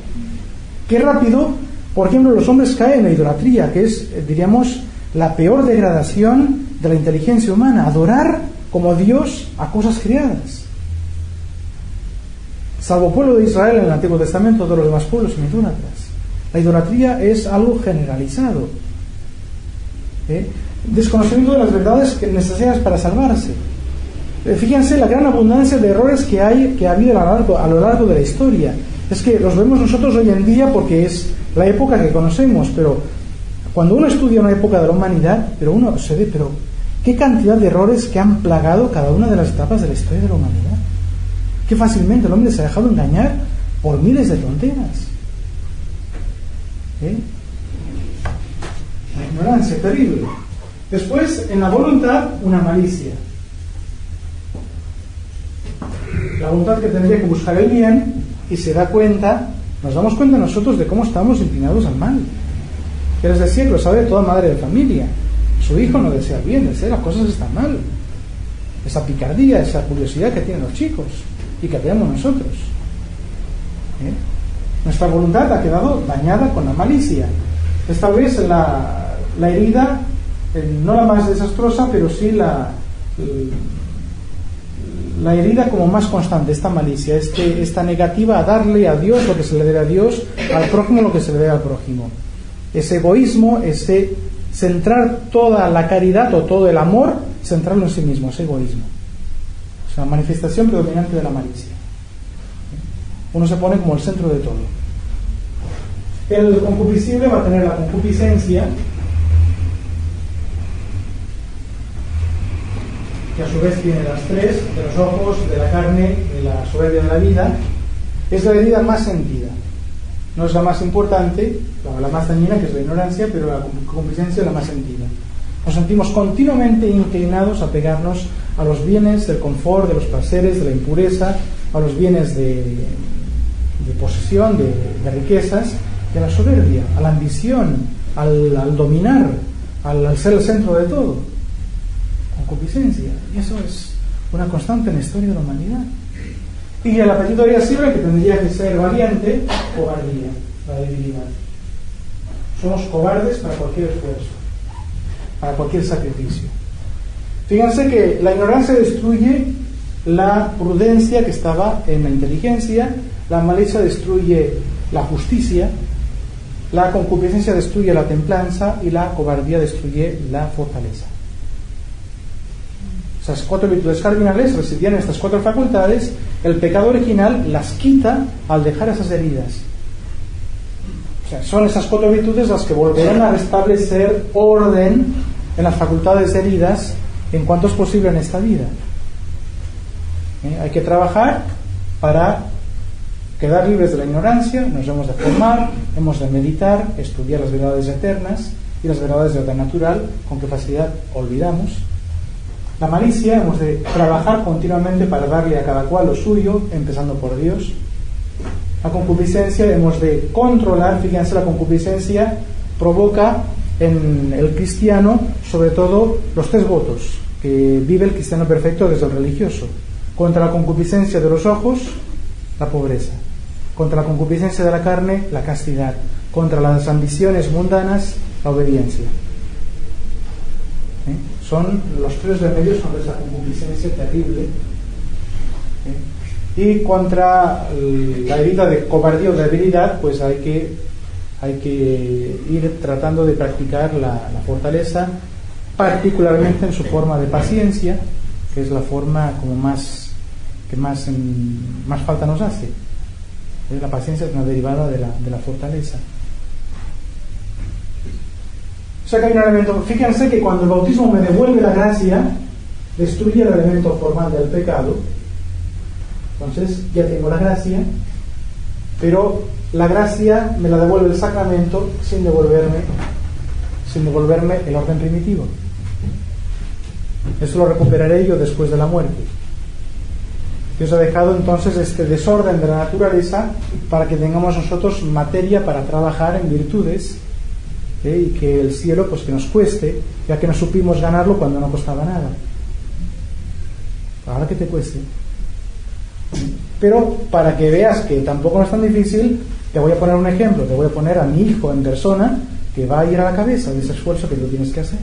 Qué rápido, por ejemplo, los hombres caen en la idolatría, que es, diríamos, la peor degradación de la inteligencia humana, adorar como Dios a cosas creadas. Salvo pueblo de Israel en el Antiguo Testamento, todos los demás pueblos son idólatras. La idolatría es algo generalizado. Desconocimiento de las verdades necesarias para salvarse. Fíjense la gran abundancia de errores que ha habido a lo largo de la historia. Es que los vemos nosotros hoy en día porque es la época que conocemos, pero cuando uno estudia una época de la humanidad, pero uno se ve, pero qué cantidad de errores que han plagado cada una de las etapas de la historia de la humanidad. Qué fácilmente el hombre se ha dejado engañar por miles de tonteras. La ignorancia, terrible. Después, en la voluntad, una malicia. La voluntad que tendría que buscar el bien y se da cuenta, nos damos cuenta nosotros de cómo estamos inclinados al mal. Que les decía que lo sabe toda madre de familia. Su hijo no desea el bien, desea las cosas están mal. Esa picardía, esa curiosidad que tienen los chicos y que tenemos nosotros. Nuestra voluntad ha quedado dañada con la malicia. Esta vez la herida, no la más desastrosa, pero sí la herida como más constante, esta malicia, esta negativa a darle a Dios lo que se le debe a Dios, al prójimo lo que se le debe al prójimo. Ese egoísmo, ese centrar toda la caridad o todo el amor, centrarlo en sí mismo, ese egoísmo. Es una manifestación predominante de la malicia. Uno se pone como el centro de todo. El concupiscible va a tener la concupiscencia, que a su vez tiene las tres, de los ojos, de la carne, de la soberbia de la vida. Es la herida más sentida. No es la más importante, la más dañina, que es la ignorancia, pero la concupiscencia es la más sentida. Nos sentimos continuamente inclinados a pegarnos a los bienes del confort, de los placeres, de la impureza, a los bienes de posesión, de riquezas, y a la soberbia, a la ambición, al dominar, al ser el centro de todo. Concupiscencia. Y eso es una constante en la historia de la humanidad. Y el apetito irascible, que tendría que ser valiente, cobardía, la debilidad. Somos cobardes para cualquier esfuerzo, para cualquier sacrificio. Fíjense que la ignorancia destruye la prudencia que estaba en la inteligencia, La malicia destruye la justicia, la concupiscencia destruye la templanza y la cobardía destruye la fortaleza. Esas 4 virtudes cardinales residían en estas 4 facultades. El pecado original las quita al dejar esas heridas. O sea, son esas 4 virtudes las que volverán a restablecer orden en las facultades heridas en cuanto es posible en esta vida. Hay que trabajar para quedar libres de la ignorancia, nos hemos de formar, hemos de meditar, estudiar las verdades eternas y las verdades de orden natural, con qué facilidad olvidamos. La malicia, hemos de trabajar continuamente para darle a cada cual lo suyo, empezando por Dios. La concupiscencia, hemos de controlar. Fíjense, la concupiscencia provoca en el cristiano sobre todo los 3 votos que vive el cristiano perfecto desde el religioso. Contra la concupiscencia de los ojos, la pobreza. Contra la concupiscencia de la carne, la castidad. Contra las ambiciones mundanas, la obediencia. Son los 3 remedios contra esa concupiscencia terrible. Y contra la herida de cobardía o de debilidad, pues hay que ir tratando de practicar la fortaleza, particularmente en su forma de paciencia, que es la forma como más falta nos hace. La paciencia es una derivada de la fortaleza. O sea que hay un elemento. Fíjense que cuando el bautismo me devuelve la gracia, destruye el elemento formal del pecado. Entonces ya tengo la gracia, pero la gracia me la devuelve el sacramento sin devolverme el orden primitivo. Eso lo recuperaré yo después de la muerte. Dios ha dejado entonces este desorden de la naturaleza para que tengamos nosotros materia para trabajar en virtudes, y que el cielo pues que nos cueste, ya que no supimos ganarlo cuando no costaba nada. Ahora que te cueste. Pero para que veas que tampoco no es tan difícil, te voy a poner un ejemplo. Te voy a poner a mi hijo en persona, que va a ir a la cabeza de ese esfuerzo que tú tienes que hacer.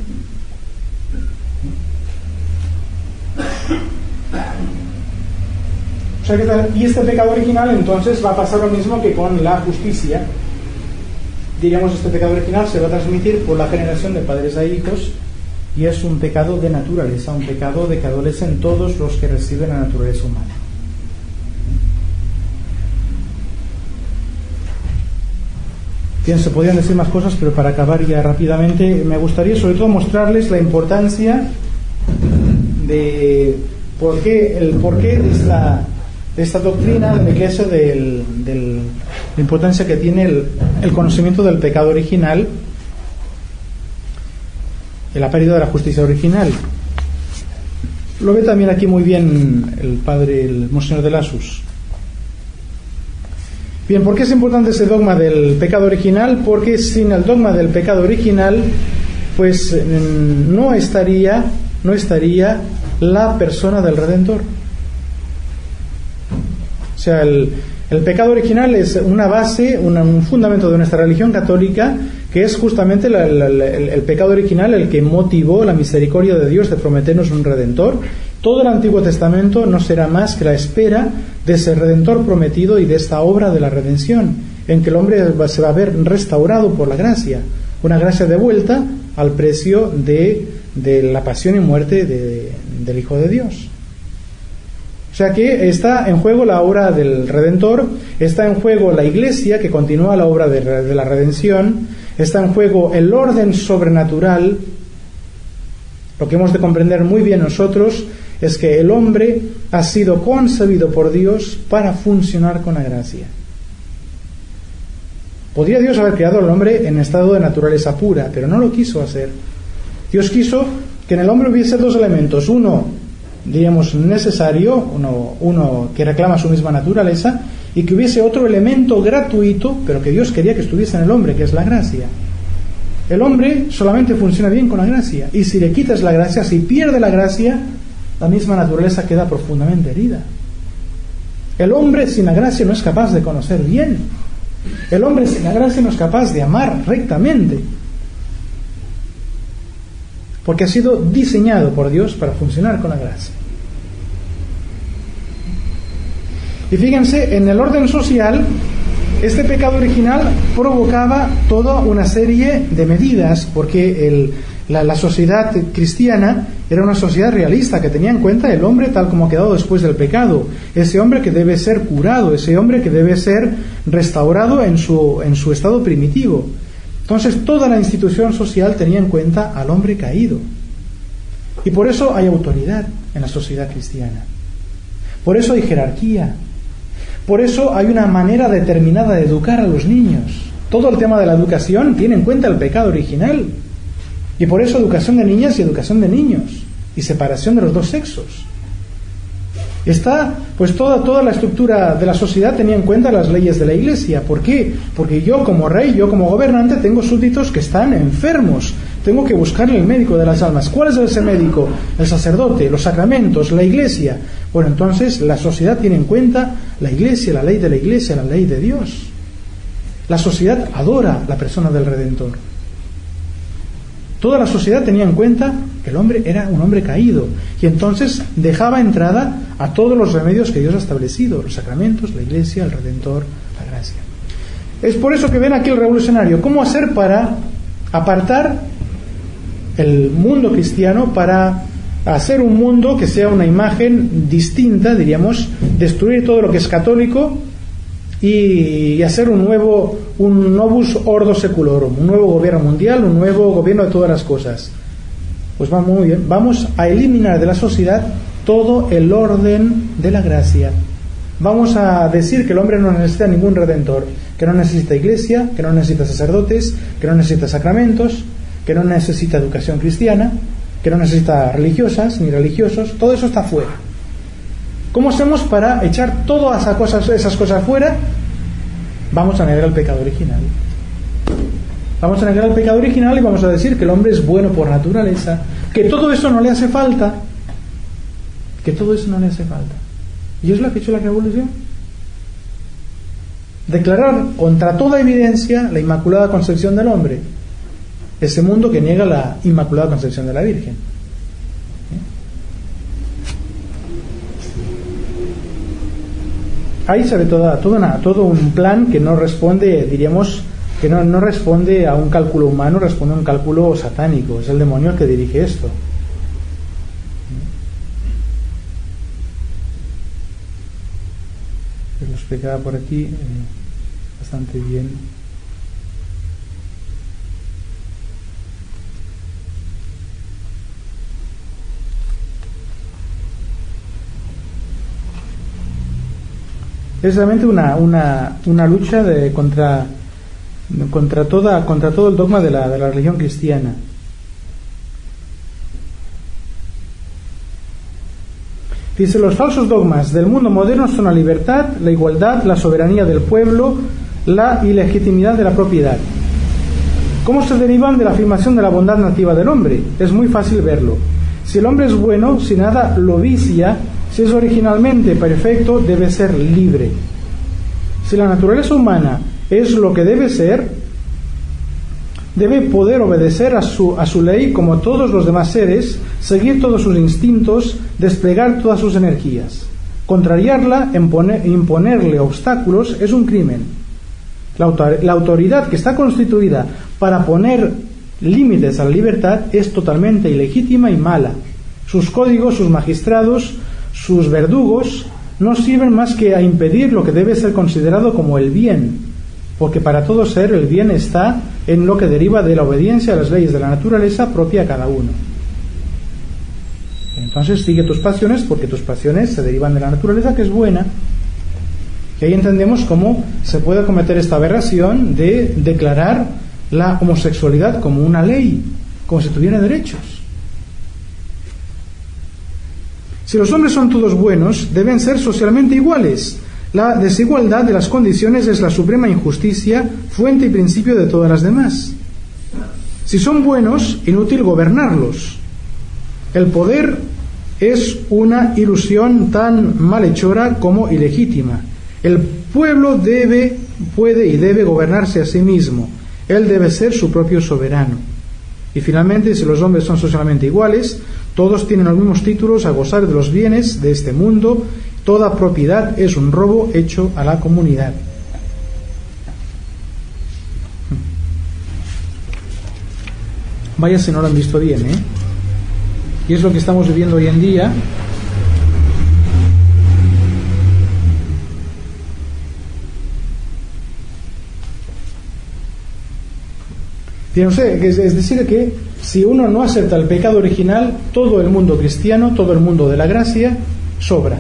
O sea, y este pecado original entonces va a pasar lo mismo que con la justicia. Diríamos, este pecado original se va a transmitir por la generación de padres a hijos, y es un pecado de naturaleza, un pecado de que adolecen todos los que reciben la naturaleza humana. Bien, se podrían decir más cosas, pero para acabar ya rápidamente, me gustaría sobre todo mostrarles la importancia de por qué de esta doctrina de la Iglesia, de la importancia que tiene el conocimiento del pecado original y la pérdida de la justicia original. Lo ve también aquí muy bien el Monseñor de Lassus. Bien, ¿por qué es importante ese dogma del pecado original? Porque sin el dogma del pecado original, pues no estaría la persona del Redentor. O sea, el pecado original es una base, un fundamento de nuestra religión católica, que es justamente el pecado original el que motivó la misericordia de Dios de prometernos un Redentor. Todo el Antiguo Testamento no será más que la espera de ese Redentor prometido y de esta obra de la redención, en que el hombre se va a ver restaurado por la gracia, una gracia de vuelta al precio de la pasión y muerte del Hijo de Dios. O sea que está en juego la obra del Redentor, está en juego la Iglesia que continúa la obra de la redención, está en juego el orden sobrenatural. Lo que hemos de comprender muy bien nosotros es que el hombre ha sido concebido por Dios para funcionar con la gracia. Podría Dios haber creado al hombre en estado de naturaleza pura, pero no lo quiso hacer. Dios quiso que en el hombre hubiese 2 elementos, uno, diríamos, necesario, uno que reclama su misma naturaleza, y que hubiese otro elemento gratuito, pero que Dios quería que estuviese en el hombre, que es la gracia. El hombre solamente funciona bien con la gracia, y si le quitas la gracia, si pierde la gracia, la misma naturaleza queda profundamente herida. El hombre sin la gracia no es capaz de conocer bien. El hombre sin la gracia no es capaz de amar rectamente, porque ha sido diseñado por Dios para funcionar con la gracia. Y fíjense, en el orden social, este pecado original provocaba toda una serie de medidas, porque la sociedad cristiana era una sociedad realista que tenía en cuenta el hombre tal como ha quedado después del pecado, ese hombre que debe ser curado, ese hombre que debe ser restaurado en su estado primitivo. Entonces toda la institución social tenía en cuenta al hombre caído, y por eso hay autoridad en la sociedad cristiana, por eso hay jerarquía, por eso hay una manera determinada de educar a los niños. Todo el tema de la educación tiene en cuenta el pecado original. Y por eso educación de niñas y educación de niños. Y separación de los dos sexos. Está, pues toda la estructura de la sociedad tenía en cuenta las leyes de la Iglesia. ¿Por qué? Porque yo como rey, yo como gobernante, tengo súbditos que están enfermos. Tengo que buscarle el médico de las almas. ¿Cuál es ese médico? El sacerdote, los sacramentos, la Iglesia. Bueno, entonces la sociedad tiene en cuenta la Iglesia, la ley de la Iglesia, la ley de Dios. La sociedad adora la persona del Redentor. Toda la sociedad tenía en cuenta que el hombre era un hombre caído, y entonces dejaba entrada a todos los remedios que Dios ha establecido: los sacramentos, la Iglesia, el Redentor, la gracia. Es por eso que ven aquí el revolucionario. ¿Cómo hacer para apartar el mundo cristiano, para hacer un mundo que sea una imagen distinta, diríamos, destruir todo lo que es católico y hacer un novus ordo seculorum, un nuevo gobierno mundial, un nuevo gobierno de todas las cosas? Pues va muy bien. Vamos a eliminar de la sociedad todo el orden de la gracia. Vamos a decir que el hombre no necesita ningún redentor, que no necesita iglesia, que no necesita sacerdotes, que no necesita sacramentos, que no necesita educación cristiana, que no necesita religiosas ni religiosos. Todo eso está fuera. ¿Cómo hacemos para echar todas esas cosas fuera? Vamos a negar el pecado original. Vamos a negar el pecado original y vamos a decir que el hombre es bueno por naturaleza, que todo eso no le hace falta, que todo eso no le hace falta. ¿Y es lo que ha hecho la revolución? Declarar contra toda evidencia la Inmaculada Concepción del hombre, ese mundo que niega la Inmaculada Concepción de la Virgen. Ahí se ve todo un plan que no responde, diríamos, que no responde a un cálculo humano, responde a un cálculo satánico. Es el demonio el que dirige esto. Lo explicaba por aquí bastante bien. Es realmente una lucha contra todo el dogma de la religión cristiana. Dice: los falsos dogmas del mundo moderno son la libertad, la igualdad, la soberanía del pueblo, la ilegitimidad de la propiedad. ¿Cómo se derivan de la afirmación de la bondad nativa del hombre? Es muy fácil verlo. Si el hombre es bueno, si nada lo vicia, si es originalmente perfecto, debe ser libre. Si la naturaleza humana es lo que debe ser, debe poder obedecer a su ley como todos los demás seres, seguir todos sus instintos, desplegar todas sus energías. Contrariarla, imponerle obstáculos, es un crimen. La autoridad que está constituida para poner límites a la libertad es totalmente ilegítima y mala. Sus códigos, sus magistrados, sus verdugos no sirven más que a impedir lo que debe ser considerado como el bien, porque para todo ser el bien está en lo que deriva de la obediencia a las leyes de la naturaleza propia a cada uno. Entonces sigue tus pasiones, porque tus pasiones se derivan de la naturaleza, que es buena. Y ahí entendemos cómo se puede cometer esta aberración de declarar la homosexualidad como una ley, como si tuviera derechos. Si los hombres son todos buenos, deben ser socialmente iguales. La desigualdad de las condiciones es la suprema injusticia, fuente y principio de todas las demás. Si son buenos, inútil gobernarlos. El poder es una ilusión tan malhechora como ilegítima. El pueblo puede y debe gobernarse a sí mismo. Él debe ser su propio soberano. Y finalmente, si los hombres son socialmente iguales, todos tienen los mismos títulos a gozar de los bienes de este mundo Toda propiedad es un robo hecho a la comunidad. Vaya si no lo han visto bien, ¿eh? Y es lo que estamos viviendo hoy en día. Y no sé, es decir que si uno no acepta el pecado original, todo el mundo cristiano, todo el mundo de la gracia, sobra,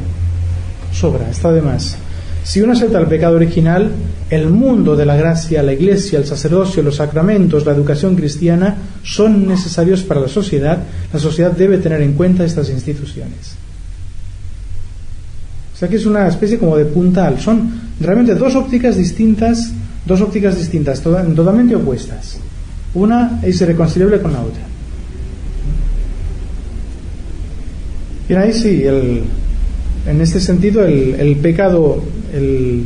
está de más. Si uno acepta el pecado original, el mundo de la gracia, la iglesia, el sacerdocio, los sacramentos, la educación cristiana son necesarios para la sociedad. La sociedad debe tener en cuenta estas instituciones. O sea que es una especie como de puntal. Son realmente dos ópticas distintas, totalmente opuestas. Una es irreconciliable con la otra. Y ahí sí, en este sentido, el pecado, el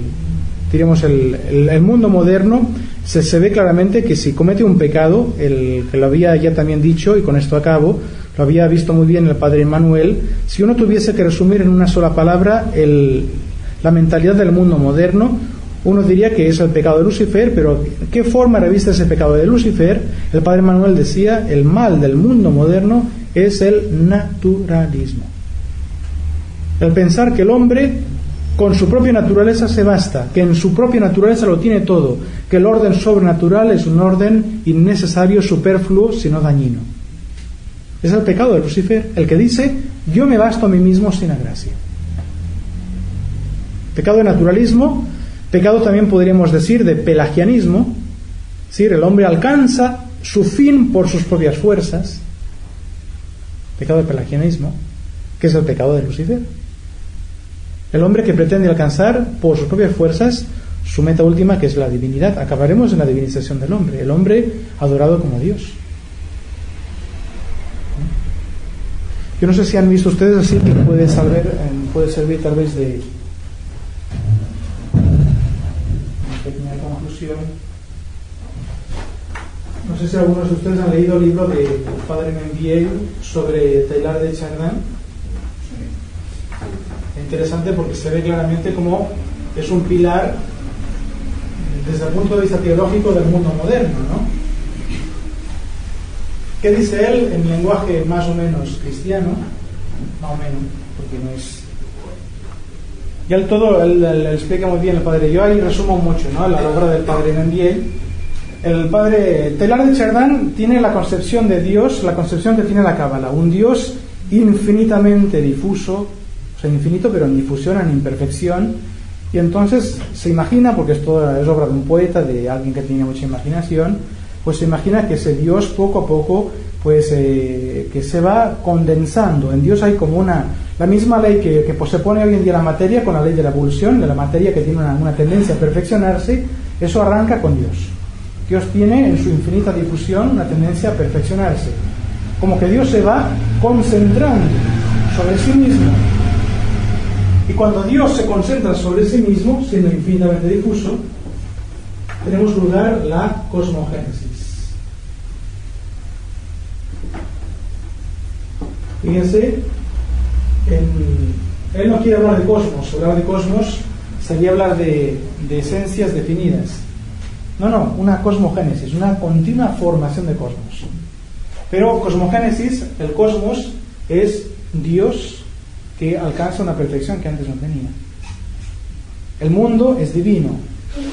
mundo moderno, se ve claramente que si comete un pecado, que lo había ya también dicho, y con esto acabo, lo había visto muy bien el padre Manuel, si uno tuviese que resumir en una sola palabra la mentalidad del mundo moderno, uno diría que es el pecado de Lucifer. Pero ¿qué forma reviste ese pecado de Lucifer? El padre Manuel decía, el mal del mundo moderno es el naturalismo. El pensar que el hombre con su propia naturaleza se basta, que en su propia naturaleza lo tiene todo, que el orden sobrenatural es un orden innecesario, superfluo, sino dañino. Es el pecado de Lucifer, el que dice, yo me basto a mí mismo sin la gracia. Pecado de naturalismo. Pecado también podríamos decir de pelagianismo. ¿Sí? El hombre alcanza su fin por sus propias fuerzas. Pecado de pelagianismo, que es el pecado de Lucifer. El hombre que pretende alcanzar por sus propias fuerzas su meta última, que es la divinidad. Acabaremos en la divinización del hombre, el hombre adorado como Dios. Yo no sé si han visto ustedes, así que puede servir tal vez de pequeña conclusión. No sé si algunos de ustedes han leído el libro del padre Membiel sobre Teilhard de Chardin. Interesante porque se ve claramente cómo es un pilar desde el punto de vista teológico del mundo moderno, ¿no? ¿Qué dice él en lenguaje más o menos cristiano? Más o menos, porque no es... Y él todo, él explica muy bien el padre. Yo ahí resumo mucho, ¿no? La obra del padre Membiel. El padre Teilhard de Chardin tiene la concepción de Dios, la concepción que tiene la Cábala, un Dios infinitamente difuso, o sea, infinito pero en difusión, en imperfección, y entonces se imagina, porque esto es obra de un poeta, de alguien que tiene mucha imaginación, pues se imagina que ese Dios poco a poco, pues que se va condensando. En Dios hay como la misma ley que pues, se pone hoy en día la materia, con la ley de la evolución, de la materia que tiene una tendencia a perfeccionarse. Eso arranca con Dios. Dios tiene en su infinita difusión una tendencia a perfeccionarse, como que Dios se va concentrando sobre sí mismo, y cuando Dios se concentra sobre sí mismo, siendo infinitamente difuso, tenemos lugar la cosmogénesis. Fíjense, él no quiere hablar de cosmos. Hablar de cosmos sería hablar de esencias definidas. No, una cosmogénesis, una continua formación de cosmos. Pero cosmogénesis, el cosmos es Dios que alcanza una perfección que antes no tenía. El mundo es divino.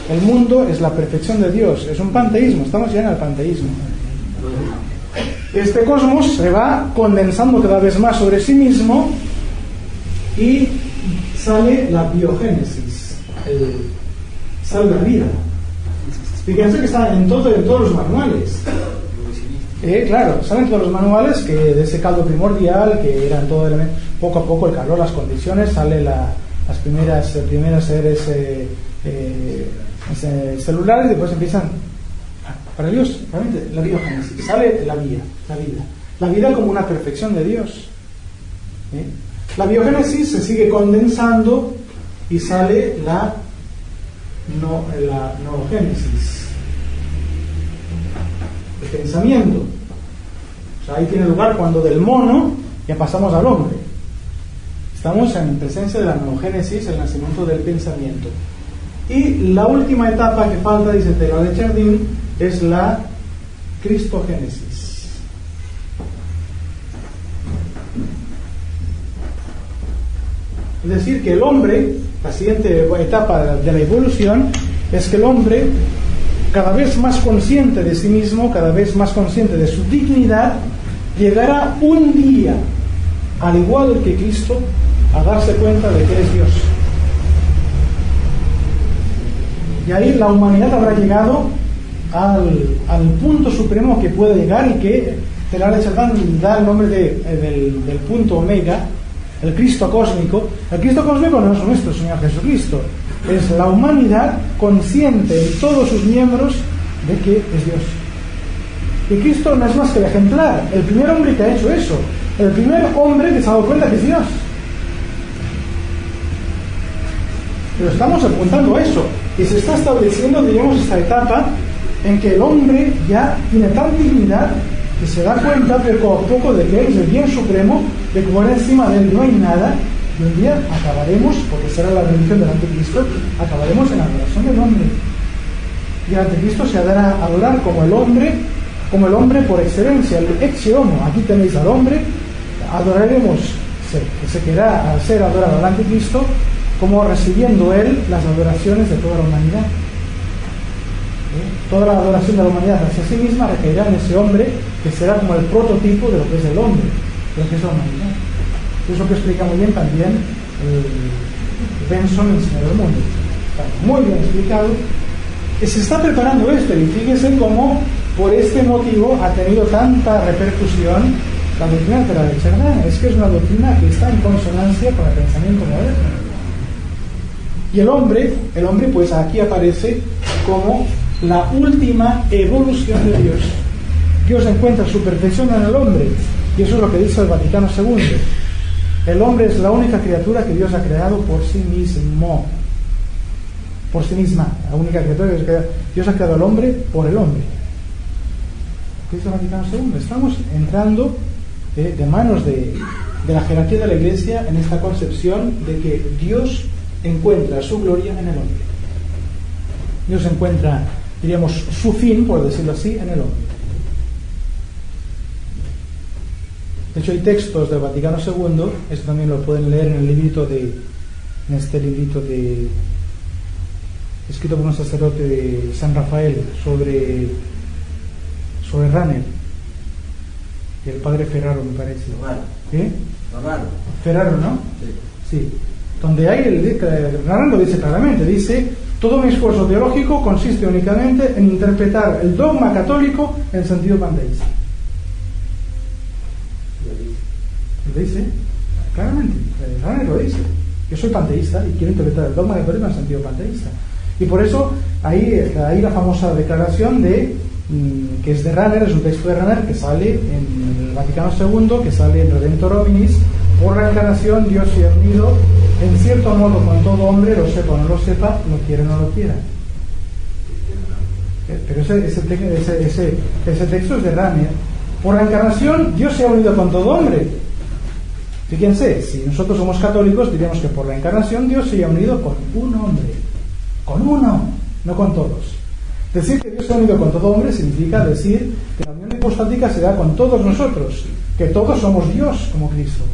El mundo es la perfección de Dios. Es un panteísmo, estamos ya en el panteísmo. Este cosmos se va condensando cada vez más sobre sí mismo y sale la biogénesis, sale la vida. Fíjense que está en todos los manuales. Claro, salen todos los manuales que de ese caldo primordial, que eran todo elemento, poco a poco el calor, las condiciones, sale las primeras seres celulares, y después empiezan, para Dios, realmente la biogénesis, sale la vida como una perfección de Dios. La biogénesis se sigue condensando y sale la noogénesis, el pensamiento. O sea, ahí tiene lugar cuando del mono ya pasamos al hombre. Estamos en presencia de la neogénesis, el nacimiento del pensamiento. Y la última etapa que falta, dice Teilhard de Chardin, es la cristogénesis. Es decir, que el hombre, la siguiente etapa de la evolución, es que el hombre, cada vez más consciente de sí mismo, cada vez más consciente de su dignidad, llegará un día, al igual que Cristo, a darse cuenta de que es Dios. Y ahí la humanidad habrá llegado al punto supremo que puede llegar, y que Teilhard de Chardin da el nombre del punto omega, el Cristo cósmico. El Cristo cósmico no es nuestro Señor Jesucristo, es la humanidad consciente en todos sus miembros de que es Dios. Y Cristo no es más que el ejemplar, el primer hombre que ha hecho eso, el primer hombre que se ha dado cuenta que es Dios. Pero estamos apuntando a eso, y se está estableciendo, digamos, esta etapa en que el hombre ya tiene tal dignidad que se da cuenta poco a poco de que Él es el bien supremo, de que por encima de Él no hay nada, y un día acabaremos, porque será la religión del anticristo, acabaremos en la adoración del hombre. Y el anticristo se dará a adorar como el hombre por excelencia, el ex homo. Aquí tenéis al hombre, adoraremos, se querrá ser adorado al anticristo, como recibiendo él las adoraciones de toda la humanidad. Toda la adoración de la humanidad hacia sí misma recaerá en ese hombre, que será como el prototipo de lo que es el hombre, de lo que es la humanidad. Es lo que explica muy bien también Benson, el Señor del Mundo. Está muy bien explicado. Se está preparando esto, y fíjense cómo por este motivo ha tenido tanta repercusión la doctrina de Teilhard de Chardin. Es que es una doctrina que está en consonancia con el pensamiento moderno. Y el hombre pues aquí aparece como la última evolución de Dios. Dios encuentra su perfección en el hombre, y eso es lo que dice el Vaticano II. El hombre es la única criatura que Dios ha creado por sí mismo, por sí misma. La única criatura que Dios ha creado al hombre por el hombre. ¿Qué dice el Vaticano II? Estamos entrando de manos de la jerarquía de la Iglesia en esta concepción de que Dios encuentra su gloria en el hombre. Dios encuentra, diríamos, su fin, por decirlo así, en el hombre. De hecho, hay textos del Vaticano II, esto también lo pueden leer en este librito escrito por un sacerdote de San Rafael sobre Ranner, y el padre Ferraro, me parece. Ferraro, ¿no? Sí. Donde hay Ranner lo dice claramente, dice: todo mi esfuerzo teológico consiste únicamente en interpretar el dogma católico en sentido panteísta. Lo dice claramente, Ranner lo dice: yo soy panteísta y quiero interpretar el dogma católico en sentido panteísta. Y por eso ahí la famosa declaración que es de Ranner, es un texto de Ranner que sale en el Vaticano II, que sale en Redemptor Hominis: por la encarnación Dios se ha unido en cierto modo con todo hombre, lo sepa o no lo sepa, lo quiera o no lo quiera. Pero ese texto es de Ranner. Por la encarnación Dios se ha unido con todo hombre. Fíjense, si nosotros somos católicos, diríamos que por la encarnación Dios se ha unido con un hombre, con uno, no con todos. Decir que Dios se ha unido con todo hombre significa decir que la unión hipostática se da con todos nosotros, que todos somos Dios como Cristo.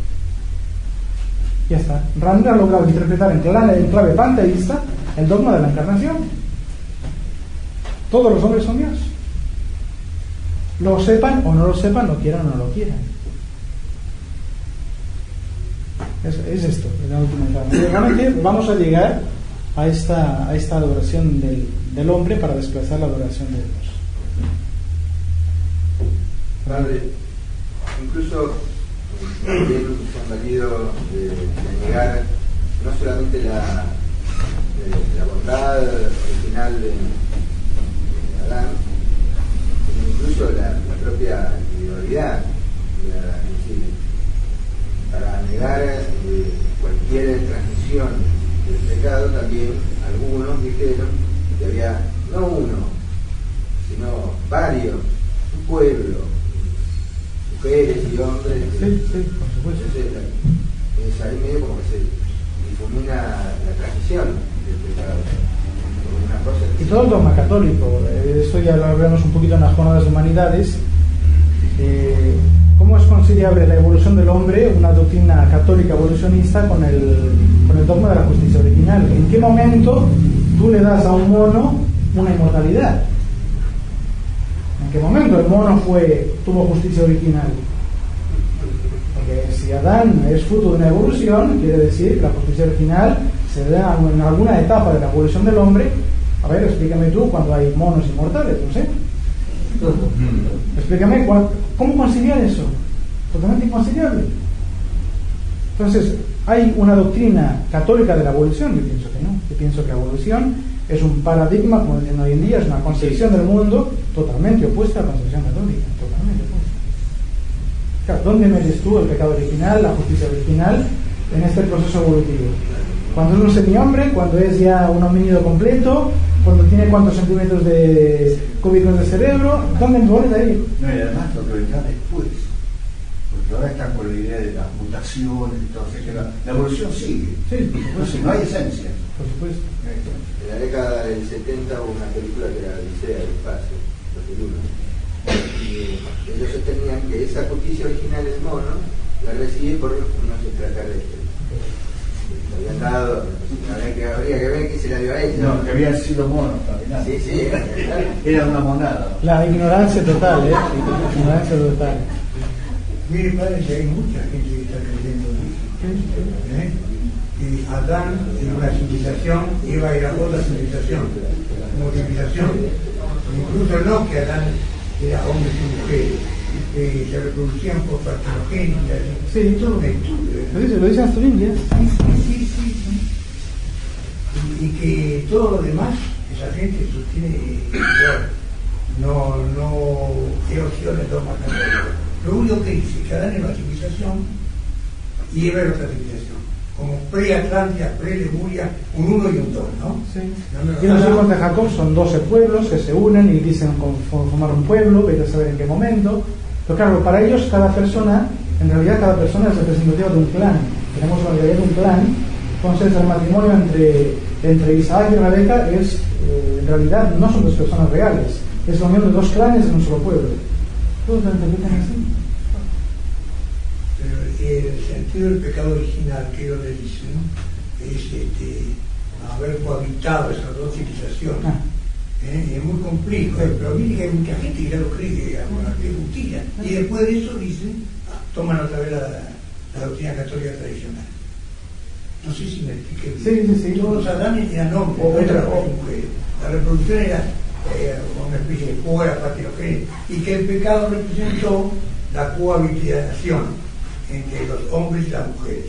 Ya está. Ranner ha logrado interpretar en clave panteísta el dogma de la encarnación. Todos los hombres son Dios. Lo sepan o no lo sepan, lo quieran o no lo quieran. Es esto, es la última etapa. Realmente vamos a llegar a esta adoración del hombre para desplazar la adoración de Dios. Padre, incluso también se han valido de negar no solamente la bondad original de Adán, sino incluso la propia individualidad en sí. Para negar cualquier transmisión del pecado, también algunos dijeron que había no uno, sino varios, un pueblo, mujeres y hombres. Sí, por supuesto. Entonces ahí medio como que se difumina la transmisión del pecado. Y todo el dogma católico, esto ya lo hablamos un poquito en las jornadas de humanidades. ¿Cómo es conciliable la evolución del hombre, una doctrina católica evolucionista, con el dogma de la justicia original? ¿En qué momento tú le das a un mono una inmortalidad? ¿En qué momento el mono tuvo justicia original? Porque si Adán es fruto de una evolución, quiere decir que la justicia original se da en alguna etapa de la evolución del hombre. A ver, explícame tú cuando hay monos inmortales, no sé. Explícame cómo conciliar eso. Totalmente inconciliable. Entonces, hay una doctrina católica de la evolución. Yo pienso que no. Yo pienso que la evolución es un paradigma, como dicen hoy en día, es una concepción del mundo totalmente opuesta a la concepción católica. Totalmente opuesta. Claro, ¿dónde metes tú el pecado original, la justicia original, en este proceso evolutivo? Cuando es un semihombre, cuando es ya un homínido completo, cuando tiene cuántos centímetros de cúbicos de cerebro, ¿dónde me pones ahí? No, y además lo que vendrá después, porque ahora están con la idea de las mutaciones, entonces que la evolución sigue. Sí, entonces no hay esencia. Por supuesto. En la década del 70 hubo una película que era Odisea del Espacio, los de Luna. Y ellos sostenían que esa justicia original del mono la recibe por unos extraterrestres. Le habían dado, habría que ver que se la dio a ella. No, que habían sido monos también. Sí, sí, era una monada. La ignorancia total, La ignorancia total. Mire, padre, que hay mucha gente que está creyendo en eso. Que Adán en una civilización iba a ir a otra civilización, multiplicación. Incluso no que Adán era hombres y mujeres, que se reproducían por partenogénica. Sí, todo un estudio. Lo dice Asturín, Sí. Y que todo lo demás, esa gente sostiene igual. No erosiones dogmas católicos. Lo único que dice que Adán era una civilización y Eva era otra civilización. Como pre-Atlántida, pre-Lemuria, un 1 y un 2, ¿no? Sí. Y los hijos de Jacob son 12 pueblos que se unen y dicen formar un pueblo, vete a saber en qué momento. Pero claro, para ellos en realidad cada persona es representativa de un clan. Tenemos la realidad de un clan. Entonces el matrimonio entre Isaac y Rebeca en realidad no son dos personas reales, es la unión de dos clanes en un solo pueblo. ¿Todos lo interpretan así? Pero el sentido del pecado original que ellos le dicen es haber cohabitado esas dos civilizaciones. Y es muy complejo, pero mire que hay mucha gente que ya lo cree, que justicia. Y después de eso dicen, toman otra vez la doctrina católica tradicional. No sé si me expliqué bien. Sí. Todos los Adanes eran hombres, otras mujeres. La reproducción era una especie de fuera partenogénica, y que el pecado representó la cohabitación entre los hombres y las mujeres.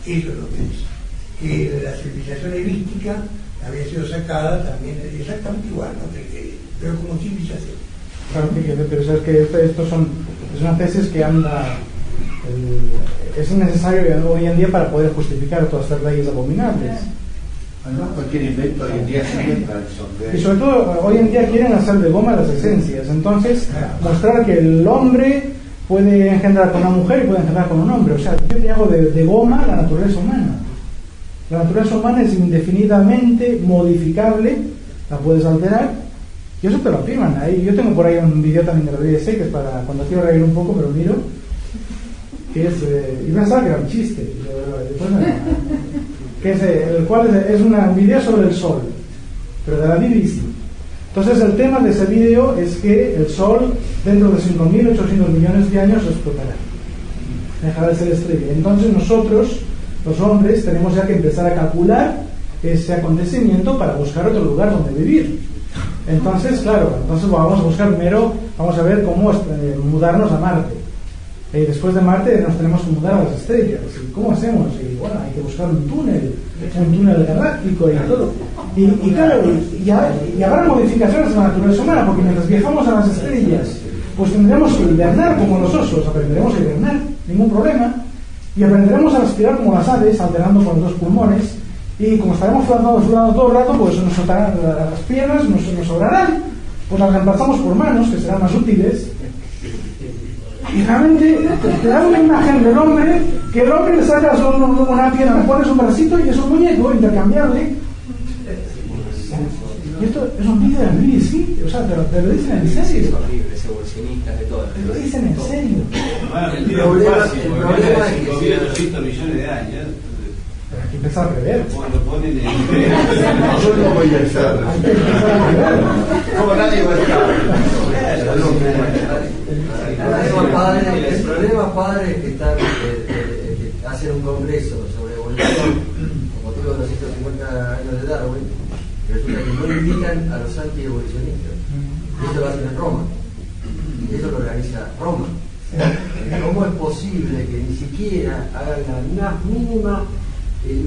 Eso es lo que dice. Que la civilización helística había sido sacada también exactamente igual, ¿no? Pero como civilización. Claro, pero sabes que es una tesis que anda. Es necesario hoy en día para poder justificar todas estas leyes abominables. Además, cualquier invento hoy en día se inventa. Y sobre todo, hoy en día quieren hacer de goma las esencias. Entonces, mostrar que el hombre puede engendrar con una mujer y puede engendrar con un hombre. O sea, yo te hago de goma la naturaleza humana. La naturaleza humana es indefinidamente modificable, la puedes alterar, y eso te lo afirman. Yo tengo por ahí un video también de la BDC, que es para cuando quiero reír un poco, pero miro, que es, y pensaba que era un chiste, el cual es un video sobre el Sol, pero de la BBC. Entonces el tema de ese video es que el Sol dentro de 5.800 millones de años explotará, dejará de ser estrella. Entonces nosotros, los hombres, tenemos ya que empezar a calcular ese acontecimiento para buscar otro lugar donde vivir. Entonces, claro, vamos a buscar vamos a ver cómo mudarnos a Marte. Y después de Marte nos tenemos que mudar a las estrellas. ¿Y cómo hacemos? Y bueno, hay que buscar un túnel galáctico y todo. Y claro, y habrá modificaciones en la naturaleza humana, porque mientras viajamos a las estrellas, pues tendremos que hibernar como los osos, aprenderemos a hibernar, ningún problema. Y aprenderemos a respirar como las aves, alternando con los dos pulmones, y como estaremos flotando todo el rato, pues nos soltarán las piernas, nos sobrarán, pues las reemplazamos por manos, que serán más útiles. Y realmente te da una imagen del hombre, que el hombre le sacas una pierna, le pones un bracito y es un muñeco intercambiable. Y esto es un vídeo de BBC, o sea, te lo dicen en serio. Es horrible, es evolucionista de todo. Te lo dicen en serio. Bueno, el problema es que 5.800 millones de años. Pero hay que empezar a prever. Lo ponen en. Yo no voy a estar. Hay que empezar a prever. Como nadie va a estar. El problema, padre, es que están que hacen un congreso sobre evolución con motivo de los 150 años de Darwin. Resulta que no invitan a los antievolucionistas. Y eso lo hacen en Roma. Y eso lo organiza Roma. ¿Cómo es posible que ni siquiera hagan el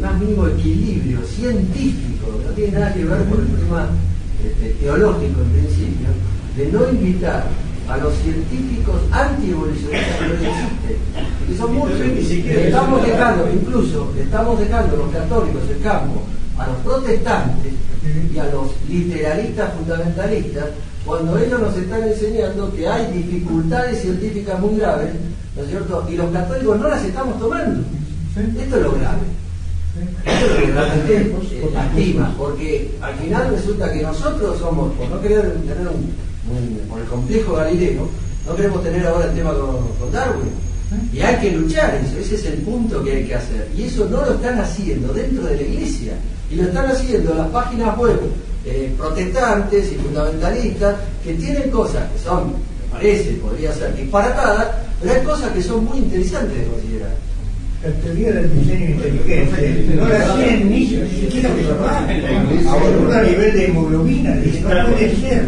más mínimo equilibrio científico, que no tiene nada que ver con el tema teológico en principio, de no invitar a los científicos antievolucionistas que no existen? Que son muchos. Estamos dejando los católicos el campo a los protestantes y a los literalistas fundamentalistas, cuando ellos nos están enseñando que hay dificultades científicas muy graves, ¿no es cierto? Y los católicos no las estamos tomando. Esto es lo grave. Esto es lo que realmente lastima, porque al final resulta que nosotros somos, por no querer tener por el complejo galileo, no queremos tener ahora el tema con Darwin. Y hay que luchar eso, ese es el punto que hay que hacer. Y eso no lo están haciendo dentro de la iglesia, y lo están haciendo en las páginas web protestantes y fundamentalistas, que tienen cosas que son, me parece, podría ser disparatadas, pero hay cosas que son muy interesantes de considerar. La teoría del diseño inteligente no la tienen ni siquiera a nivel de hemoglobina, dice, no puede ser.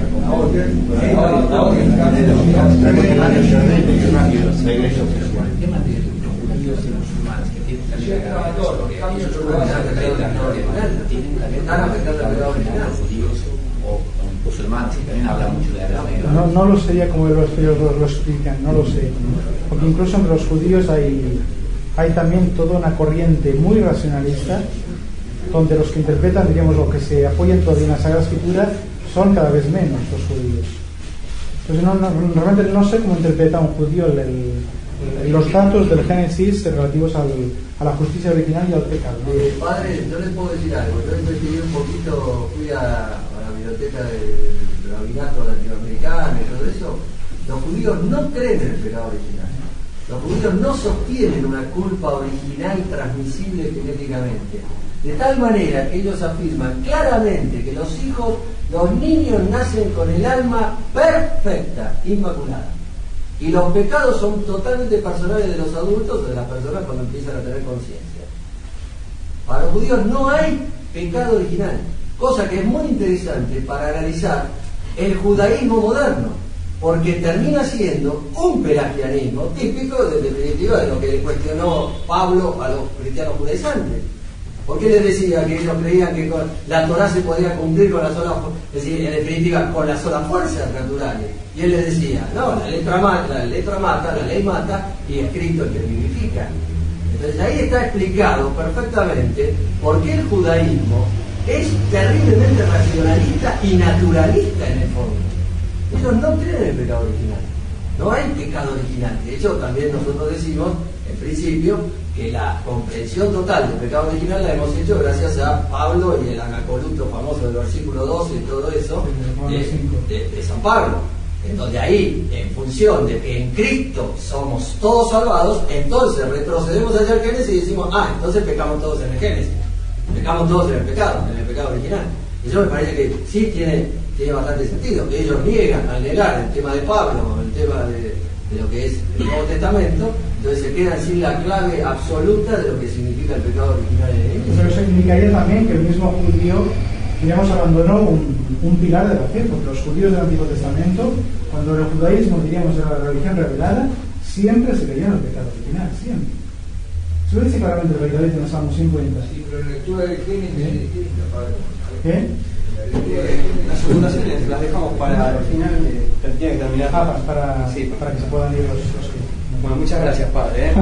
No lo sé como los judíos lo explican, no lo sé. Porque incluso entre los judíos hay también toda una corriente muy racionalista, donde los que interpretan, diríamos, lo que se apoyan todavía en la Sagrada Escritura son cada vez menos los judíos. Entonces realmente no sé cómo interpreta un judío los datos del Génesis relativos a la justicia original y al pecado. Padre, yo les puedo decir algo. Yo investigué un poquito, fui a la biblioteca del rabinato latinoamericano y todo eso. Los judíos no creen en el pecado original. Los judíos no sostienen una culpa original transmisible genéticamente. De tal manera que ellos afirman claramente que los niños nacen con el alma perfecta, inmaculada. Y los pecados son totalmente personales de los adultos o de las personas cuando empiezan a tener conciencia. Para los judíos no hay pecado original, cosa que es muy interesante para analizar el judaísmo moderno, porque termina siendo un pelagianismo típico, de definitiva, de lo que le cuestionó Pablo a los cristianos judaizantes. Porque les decía que ellos creían que la Torá se podía cumplir con la sola, es decir, en definitiva, con las solas fuerzas naturales. Y él les decía, no, la letra mata, la ley mata, y escrito el que vivifica. Entonces ahí está explicado perfectamente por qué el judaísmo es terriblemente racionalista y naturalista en el fondo. Ellos no creen en el pecado original. No hay pecado original. De hecho, también nosotros decimos, en principio, que la comprensión total del pecado original la hemos hecho gracias a Pablo y el anacoluto famoso del versículo 12 y todo eso de San Pablo. En donde ahí, en función de que en Cristo somos todos salvados, entonces retrocedemos hacia el Génesis y decimos, entonces pecamos todos en el Génesis. Pecamos todos en el pecado original. Y eso me parece que sí tiene bastante sentido. Ellos niegan, al negar el tema de Pablo, el tema de lo que es el Nuevo Testamento, entonces se quedan sin la clave absoluta de lo que significa el pecado original en el Pero eso indicaría también que el mismo judío, digamos, abandonó un pilar de la fe, porque los judíos del Antiguo Testamento, cuando el judaísmo, diríamos, era la religión revelada, siempre se creían el pecado original, siempre. Se lo dice claramente el Rey en el Salmo 50. Sí, pero la lectura del Génesis es distinta, padre. ¿Qué? Las secundaciones las dejamos para el final, tiene que terminar. Para que se puedan ir los Bueno, muchas gracias, padre.